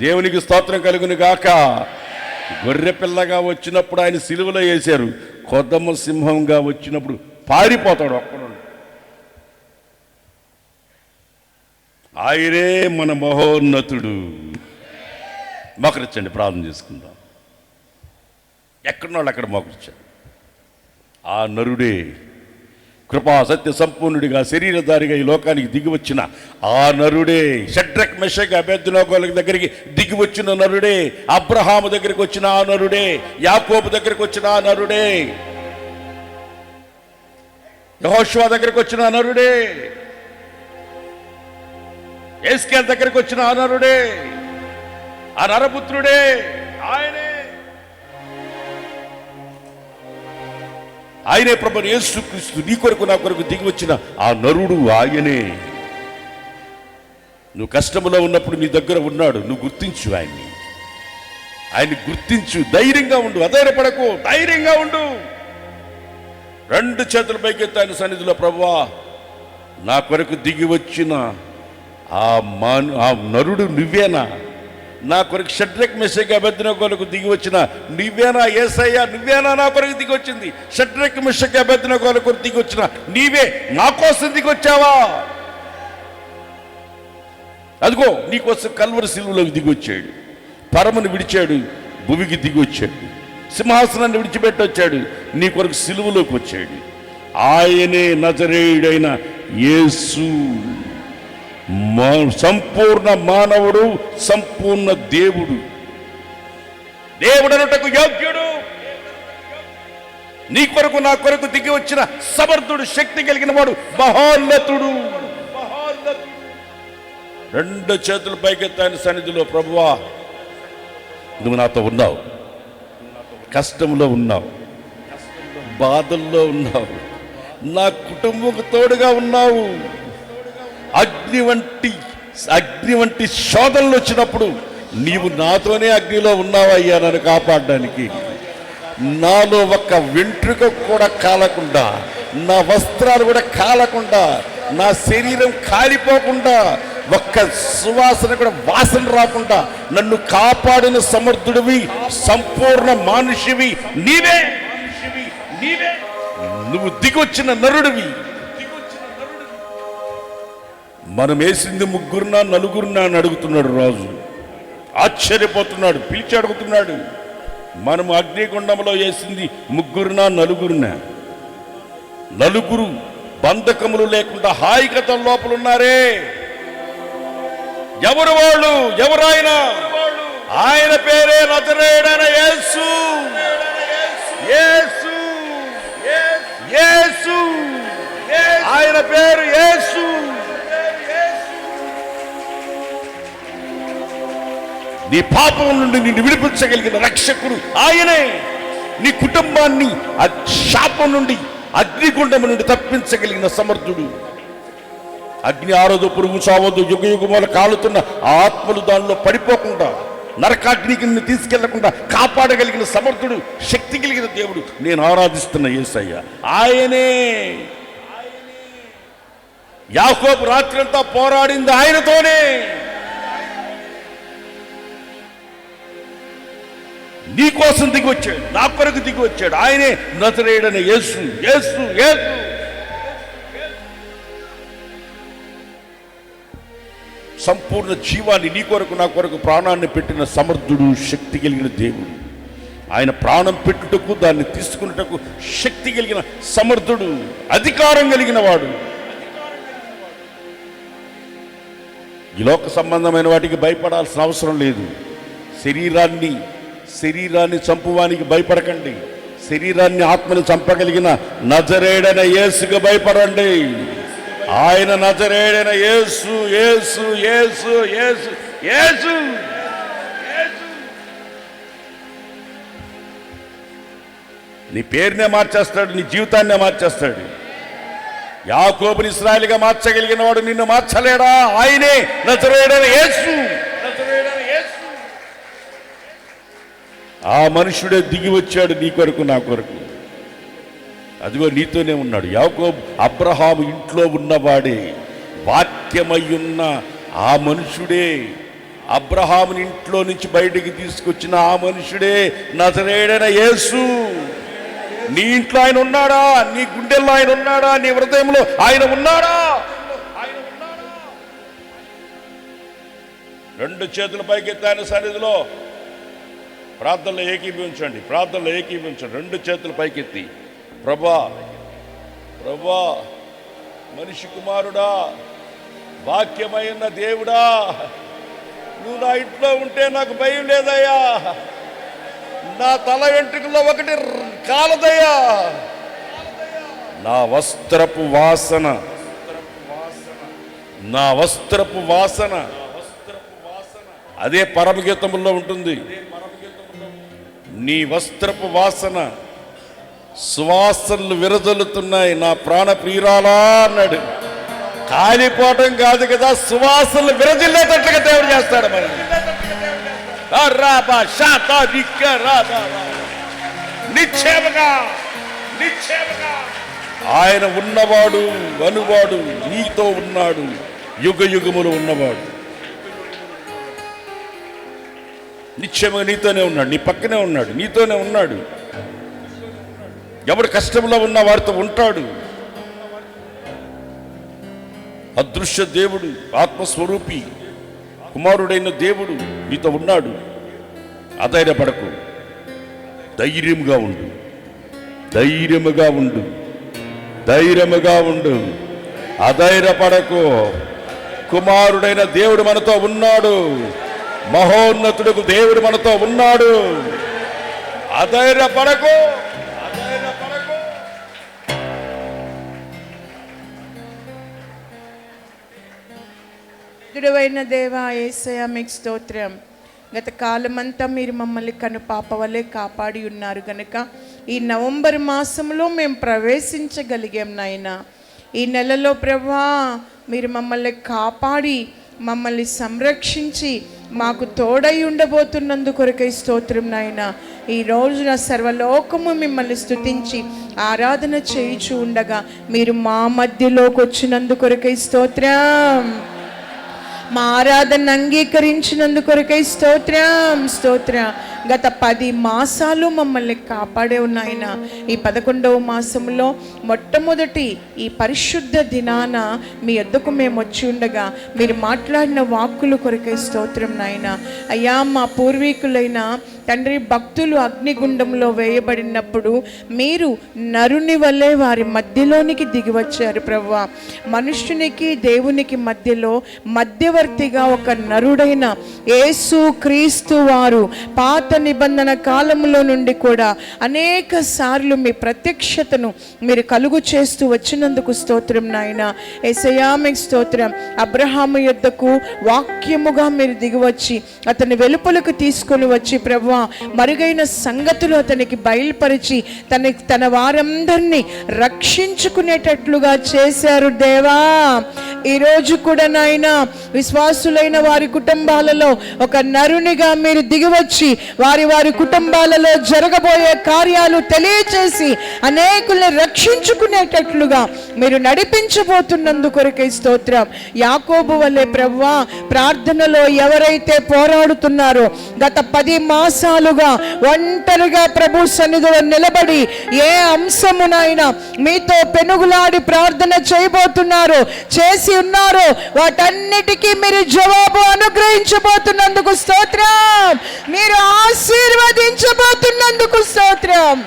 దేవునికి స్తోత్రం కలుగును గాక. గొర్రె పిల్లగా వచ్చినప్పుడు ఆయన సిలువలో వేశారు. కొదమ సింహంగా వచ్చినప్పుడు పారిపోతాడు ఒక్కడు. ఆయనే మన మహోన్నతుడు. మోకరించండి, ప్రార్థన చేసుకుందాం. ఎక్కడున్నాళ్ళు అక్కడ మోకరించండి. ఆ నరుడే కృపా సత్య సంపూర్ణుడిగా శరీరధారిగా ఈ లోకానికి దిగి వచ్చిన ఆ నరుడే, షడ్రక్ మెషక్ అబేద్నెగోల దగ్గరికి దిగి వచ్చిన నరుడే, అబ్రహాము దగ్గరికి వచ్చిన ఆ నరుడే, యాకోబు దగ్గరికి వచ్చిన ఆ నరుడే, యెహోషువ దగ్గరికి వచ్చిన ఆ నరుడే, యేస్కేల్ దగ్గరికి వచ్చిన ఆ నరుడే, ఆ నరపుత్రుడే ఆయనే. ఆయనే ప్రభువైన యేసుక్రీస్తు. నీ కొరకు నా కొరకు దిగి వచ్చిన ఆ నరుడు ఆయనే. నువ్వు కష్టంలో ఉన్నప్పుడు నీ దగ్గర ఉన్నాడు. నువ్వు గుర్తించు ఆయన్ని గుర్తించు. ధైర్యంగా ఉండు, అధైర్యపడకు, ధైర్యంగా ఉండు. రెండు చేతుల పైకెత్తి ఆయన సన్నిధిలో, ప్రభువా నా కొరకు దిగి వచ్చిన ఆ నరుడు నువ్వేనా? నా కొరకు షడ్రక్ మెషక్ అబేద్నెగోలకు దిగి వచ్చిన నువ్వేనా? యేసయ్యా నువ్వేనా నా కొరకు దిగి వచ్చింది? షడ్రక్ మెషక్ అబేద్నెగోలకు దిగి వచ్చిన నీవే నా కోసం దిగి వచ్చావా? అదిగో నీకోసం కల్వరి సిలువలోకి దిగి వచ్చాడు. పరమును విడిచాడు, భూమికి దిగి వచ్చాడు. సింహాసనాన్ని విడిచిపెట్టి వచ్చాడు, నీ కొరకు సిలువలోకి వచ్చాడు. ఆయనే నజరేయుడైన యేసు. సంపూర్ణ మానవుడు, సంపూర్ణ దేవుడు. దేవుడనుటకు యోగ్యుడు. నీ కొరకు నా కొరకు దిగి వచ్చిన సమర్థుడు, శక్తి కలిగిన వాడు, మహోన్నతుడు. రెండు చేతుల పైకెత్తి ఆయన సన్నిధిలో, ప్రభువా నువ్వు నాతో ఉన్నావు, కష్టంలో ఉన్నావు, బాధల్లో ఉన్నావు, నా కుటుంబంకు తోడుగా ఉన్నావు. అగ్ని వంటి శోధనలు వచ్చినప్పుడు నీవు నాతోనే అగ్నిలో ఉన్నావయ్యా నన్ను కాపాడడానికి. నాలో ఒక్క వెంట్రుక కూడా కాలకుండా, నా వస్త్రాలు కూడా కాలకుండా, నా శరీరం కాలిపోకుండా, ఒక్క సువాసన కూడా వాసన రాకుండా నన్ను కాపాడిన సమర్థుడివి, సంపూర్ణ మానుషివి నీవే. నువ్వు దిగొచ్చిన నరుడివి. మనం వేసింది ముగ్గురునా నలుగురునా అని అడుగుతున్నాడు రాజు. ఆశ్చర్యపోతున్నాడు, పిలిచి అడుగుతున్నాడు. మనం అగ్నిగుండంలో వేసింది ముగ్గురునా నలుగురునా? నలుగురు బంధకములు లేకుండా హాయిగా తన లోపల ఉన్నారే. ఎవరు వాళ్ళు? ఎవరైనా ఆయన పేరే నజరేయుడైన యేసు. యేసు, యేసు, ఆయన పేరు యేసు. నీ పాపం నుండి నిన్ను విడిపించగలిగిన రక్షకుడు ఆయనే. నీ కుటుంబాన్ని ఆ శాపం నుండి, అగ్నిగుండం నుండి తప్పించగలిగిన సమర్థుడు. అగ్ని ఆరోదు, పురుగు చావద్దు, యుగ యుగముల కాలుతున్న ఆత్మలు దానిలో పడిపోకుండా, నరకాగ్నికి తీసుకెళ్లకుండా కాపాడగలిగిన సమర్థుడు, శక్తి కలిగిన దేవుడు నేను ఆరాధిస్తున్న యేసయ్య ఆయనే. యాకోబు రాత్రంతా పోరాడింది ఆయనతోనే. నీ కోసం దిగి వచ్చాడు, నా కొరకు దిగి వచ్చాడు. ఆయనే నజరేయుడైన యేసు. యేసు, యేసు. సంపూర్ణ జీవాన్ని నీ కొరకు నా కొరకు ప్రాణాన్ని పెట్టిన సమర్థుడు, శక్తి కలిగిన దేవుడు. ఆయన ప్రాణం పెట్టుటకు, దాన్ని తీసుకున్నటకు శక్తి కలిగిన సమర్థుడు, అధికారం కలిగిన వాడు. ఈ లోక సంబంధమైన వాటికి భయపడాల్సిన అవసరం లేదు. శరీరాన్ని చంపువానికి భయపడకండి. శరీరాన్ని, ఆత్మను చంపగలిగిన నజరేయుడైన యేసుకు భయపడండి. ఆయన నజరేయుడైన యేసు, యేసు, యేసు, యేసు, యేసు. నీ పేరునే మార్చేస్తాడు, నీ జీవితాన్నే మార్చేస్తాడు. యాకోబుని ఇశ్రాయేలుగా మార్చగలిగిన వాడు నిన్ను మార్చలేడా? ఆయనే నజరేయుడైన యేసు. ఆ మనుషుడే దిగి వచ్చాడు నీ కొరకు, నా కొరకు. అదిగో నీతోనే ఉన్నాడు. యాకోబు అబ్రహాము ఇంట్లో ఉన్నవాడే, వాక్యమయ్యున్న ఆ మనుషుడే, అబ్రహాముని ఇంట్లో నుంచి బయటికి తీసుకొచ్చిన ఆ మనుషుడే నజరేయుడైన యేసు. నీ ఇంట్లో ఆయన ఉన్నాడా? నీ గుండెల్లో ఆయన ఉన్నాడా? నీ హృదయంలో ఆయన ఉన్నాడా? రెండు చేతుల పైకెత్తి ఆయన సన్నిధిలో ప్రార్థనలో ఏకీభవించండి. రెండు చేతుల పైకెత్తి, ప్రభా, మనిషి కుమారుడా, వాక్యమైన దేవుడా, నువ్వు నా ఇంట్లో ఉంటే నాకు భయం లేదయ్యా. నా తల వెంట్రుకల్లో ఒకటి కాలదయ్యా. నా వస్త్రపు వాసన అదే పరమగీతములో ఉంటుంది. నీ వస్త్రపు వాసన, సువాసనలు విరజల్లుతున్నాయి నా ప్రాణ ప్రియురాలా అన్నాడు. కాలిపోవటం కాదు కదా, సువాసనలు విరజిల్లేటట్లుగా దేవుడు చేస్తాడు. మరి నిశ్చయముగా ఆయన ఉన్నవాడు, అనువాడు, నీతో ఉన్నాడు, యుగ యుగములు ఉన్నవాడు. నిశ్చయముగా నీతోనే ఉన్నాడు, నీ పక్కనే ఉన్నాడు, నీతోనే ఉన్నాడు. ఎవడు కష్టంలో ఉన్న వారితో ఉంటాడు. అదృశ్య దేవుడు, ఆత్మస్వరూపి, కుమారుడైన దేవుడు నీతో ఉన్నాడు. అధైర్యపడకు, ధైర్యముగా ఉండు. అధైర్యపడకు. కుమారుడైన దేవుడు మనతో ఉన్నాడు. మహోన్నతుడు దేవుడు మనతో ఉన్నాడు. అధైర్యపడకు. దుడవైన దేవా యేసయ్యా మీకు స్తోత్రం. గత కాలమంతా మీరు మమ్మల్ని కనుపాప వలె కాపాడి ఉన్నారు గనుక ఈ నవంబర్ మాసంలో మేము ప్రవేశించగలిగాం నాయన. ఈ నెలలో ప్రభా మీరు మమ్మల్ని కాపాడి, మమ్మల్ని సంరక్షించి మాకు తోడై ఉండబోతున్నందు కొరకై స్తోత్రం నాయన. ఈ రోజున సర్వలోకము మిమ్మల్ని స్తుతించి ఆరాధన చేయుచు ఉండగా మీరు మా మధ్యలోకి వచ్చినందు కొరకై స్తోత్రం. మా ఆరాధన అంగీకరించినందు కొరకై స్తోత్రం. గత 10 మాసాలు మమ్మల్ని కాపాడే ఉన్నాయన. ఈ 11వ మాసంలో మొట్టమొదటి ఈ పరిశుద్ధ దినాన మీ యొద్దకు మేము వచ్చి ఉండగా మీరు మాట్లాడిన వాక్కుల కొరకై స్తోత్రం నాయన. అయ్యా, మా పూర్వీకులైన తండ్రి భక్తులు అగ్నిగుండంలో వేయబడినప్పుడు మీరు నరుని వల్లే వారి మధ్యలోనికి దిగి వచ్చారు ప్రభువా. మనుష్యునికి దేవునికి మధ్యలో మధ్యవర్తిగా ఒక నరుడైన యేసు క్రీస్తు వారు పాత నిబంధన కాలంలో నుండి కూడా అనేక సార్లు మీ ప్రత్యక్షతను మీరు కలుగు చేస్తూ వచ్చినందుకు స్తోత్రం నాయన. యేసయ్యా మీకు స్తోత్రం. అబ్రహాము యొద్దకు వాక్యముగా మీరు దిగివచ్చి అతని వెలుపలకు తీసుకొని వచ్చి ప్రభువా మరుగైన సంగతులు అతనికి బయలుపరిచి తన వారందరినీ రక్షించుకునేటట్లుగా చేశారు దేవా. ఈరోజు కూడా నాయన విశ్వాసులైన వారి కుటుంబాలలో ఒక నరునిగా మీరు దిగివచ్చి వారి కుటుంబాలలో జరగబోయే కార్యాలు తెలియచేసి అనేకుల్ని రక్షించుకునేటట్లుగా మీరు నడిపించబోతున్నందు కొరకై స్తోత్రం. యాకోబు వల్లే ప్రభువా ప్రార్థనలో ఎవరైతే పోరాడుతున్నారో గత 10 మాసాలుగా ఒంటరిగా ప్రభు సన్నిధిలో నిలబడి ఏ అంశమునైనా మీతో పెనుగులాడి ప్రార్థన చేయబోతున్నారో, చేసి చేసి ఉన్నారో వాటన్నిటికీ మీరు జవాబు అనుగ్రహించబోతున్నందుకు స్తోత్రం. మీరు ఆశీర్వదించబోతున్నందుకు స్తోత్రం.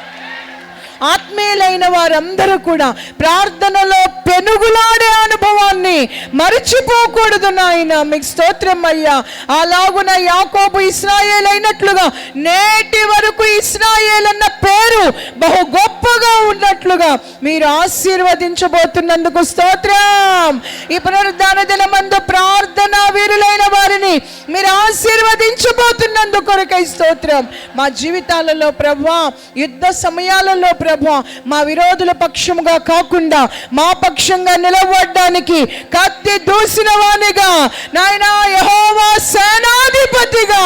ఆత్మీయులైన వారందరూ కూడా ప్రార్థనలో పెనుగులాడే అనుభవాన్ని మరచిపోకూడదు నాయన. మీకు స్తోత్రం అయ్యా. అలాగున యాకోబు ఇశ్రాయేల్ అయినట్లుగా నేటి వరకు ఇశ్రాయేల్ అన్న పేరు బహు గొప్పగా ఉన్నట్లుగా మీరు ఆశీర్వదించబోతున్నందుకు స్తోత్రం. ఈ పునరుద్ధాన దినమందు ప్రార్థన వీరులైన వారిని మీరు ఆశీర్వదించబోతున్నందుకు కొరకై స్తోత్రం. మా జీవితాలలో ప్రభువా, యుద్ధ సమయాలలో ప్రభువా, మా విరోధుల పక్షముగా కాకుండా మా పక్షంగా నిలబడడానికి కత్తి దూసిన వానిగా నాయనా, యెహోవా సేనాధిపతిగా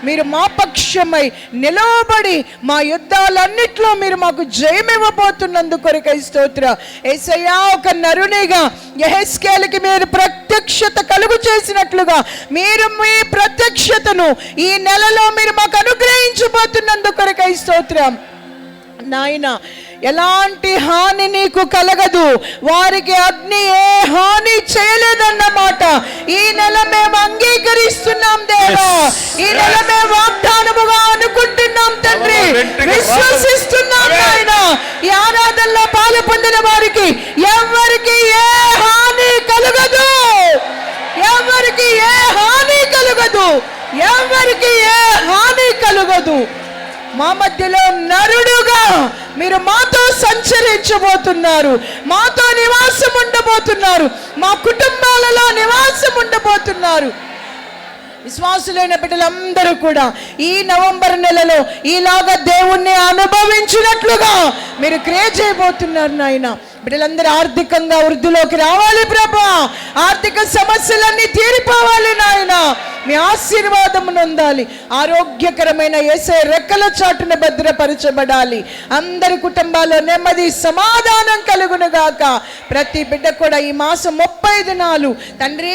మీరు మా పక్షమై నిలవబడి మా యుద్ధాలన్నిట్లో మీరు మాకు జయమివ్వబోతున్నందుకు కొరకై స్తోత్రం. యేసయ్యా, ఒక నరునిగా యెహెజ్కేలుకి మీరు ప్రత్యక్షత కలుగు చేసినట్లుగా మీరు మీ ప్రత్యక్షతను ఈ నెలలో మీరు మాకు అనుగ్రహించబోతున్నందుకు కొరకై స్తోత్రం. నాయన, ఎలాంటి హాని నీకు కలగదు, వారికి అగ్ని ఏ హాని చేయలేదన్నమాట ఈ నెల మేము అంగీకరిస్తున్నాం దేవా. ఈ నెల మేము వాగ్దానముగా అనుకుంటున్నాం తండ్రి, విశ్వసిస్తున్నాం నాయన. ఈ ఆరాధనలో పాలు పొందిన వారికి ఎవరికి ఏ హాని కలగదు, ఎవరికి ఏ హాని కలగదు, ఎవరికి ఏ హాని కలగదు. మా మధ్యలో నరుడుగా మీరు మాతో సంచరించబోతున్నారు, మాతో నివాసం ఉండబోతున్నారు, మా కుటుంబాలలో నివాసం ఉండబోతున్నారు. విశ్వాసులైన బిడ్డలందరూ కూడా ఈ నవంబర్ నెలలో ఈలాగా దేవుణ్ణి అనుభవించినట్లుగా మీరు క్రియ చేయబోతున్నారు నాయన. బిడ్డలందరూ ఆర్థికంగా వృద్ధిలోకి రావాలి ప్రభా, ఆర్థిక సమస్యలన్నీ తీరిపోవాలి నాయన. మీ ఆశీర్వాదం నొందాలి, ఆరోగ్యకరమైన యేసయ్య రెక్కల చాటున భద్రపరచబడాలి. అందరి కుటుంబాల్లో నెమ్మది సమాధానం కలుగును గాక. ప్రతి బిడ్డ కూడా ఈ మాసం 30 దినాలు తండ్రి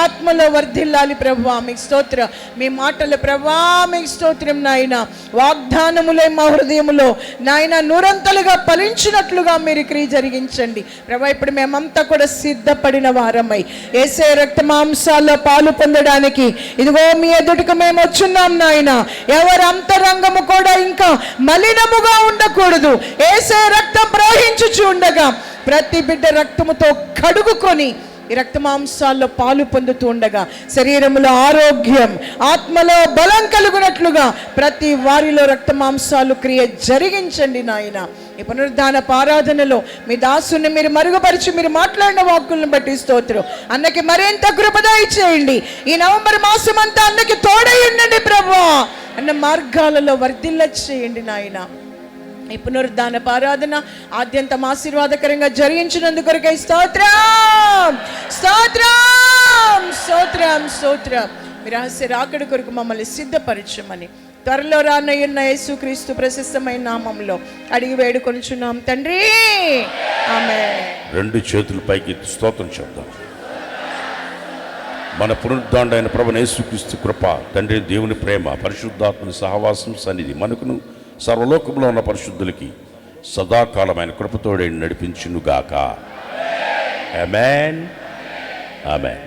ఆత్మలో వర్ధిల్లాలి ప్రభువా. మీకు స్తోత్రం. మీ మాటలు ప్రభువా, మీకు స్తోత్రం నాయన. వాగ్దానములే మా హృదయములో నాయన నూరంతలుగా ఫలించినట్లుగా మీరు క్రియ జరిగించండి ప్రభా. ఇప్పుడు మేమంతా కూడా సిద్ధపడిన వారమై యేసయ్య రక్త మాంసాల్లో పాలు పొందడానికి ఇదిగో మీ ఎదుటికి మేము వచ్చున్నాం నాయన. ఎవరి అంతరంగము కూడా ఇంకా మలినముగా ఉండకూడదు. యేసయ్య రక్తం ప్రవహించుచు ఉండగా ప్రతి బిడ్డ రక్తముతో కడుగుకొని ఈ రక్త మాంసాల్లో పాలు పొందుతూ ఉండగా శరీరంలో ఆరోగ్యం, ఆత్మలో బలం కలుగునట్లుగా ప్రతి వారిలో రక్త మాంసాలు క్రియ జరిగించండి నాయన. ఈ పునరుద్ధాన ఆరాధనలో మీ దాసుని మీరు మరుగుపరిచి మీరు మాట్లాడిన వాక్కులను బట్టి స్తోత్రం. అన్నకి మరింత కృపదయ చేయండి. ఈ నవంబర్ మాసం అంతా అన్నకి తోడై ఉండండి ప్రభువా. అన్న మార్గాలలో వర్ధిల్ల చేయండి నాయన. ఈ పునరుద్ధాన ఆరాధన ఆద్యంతం ఆశీర్వాదకరంగా జరిగించినందుకు కొరకై స్తోత్రం, స్తోత్రం, స్తోత్రం, స్తోత్రం. మీ రహస్య రాకడ కొరకు మమ్మల్ని సిద్ధపరచమని త్వరలో రానయ్యున్న యేసుక్రీస్తు ప్రశస్తమైన నామంలో అడిగి వేడుకొనుచున్నాం తండ్రి, ఆమేన్. 2 చేతుల పైకి స్తోత్రం చెప్దాం. మన పునరుద్ధాండైన ప్రభువైన యేసుక్రీస్తు కృప, తండ్రి దేవుని ప్రేమ, పరిశుద్ధాత్మని సహవాసం, సన్నిధి మనకును సర్వలోకంలో ఉన్న పరిశుద్ధులకి సదాకాలమైన కృపతోడే నడిపించునుగాక. ఆమేన్, ఆమేన్.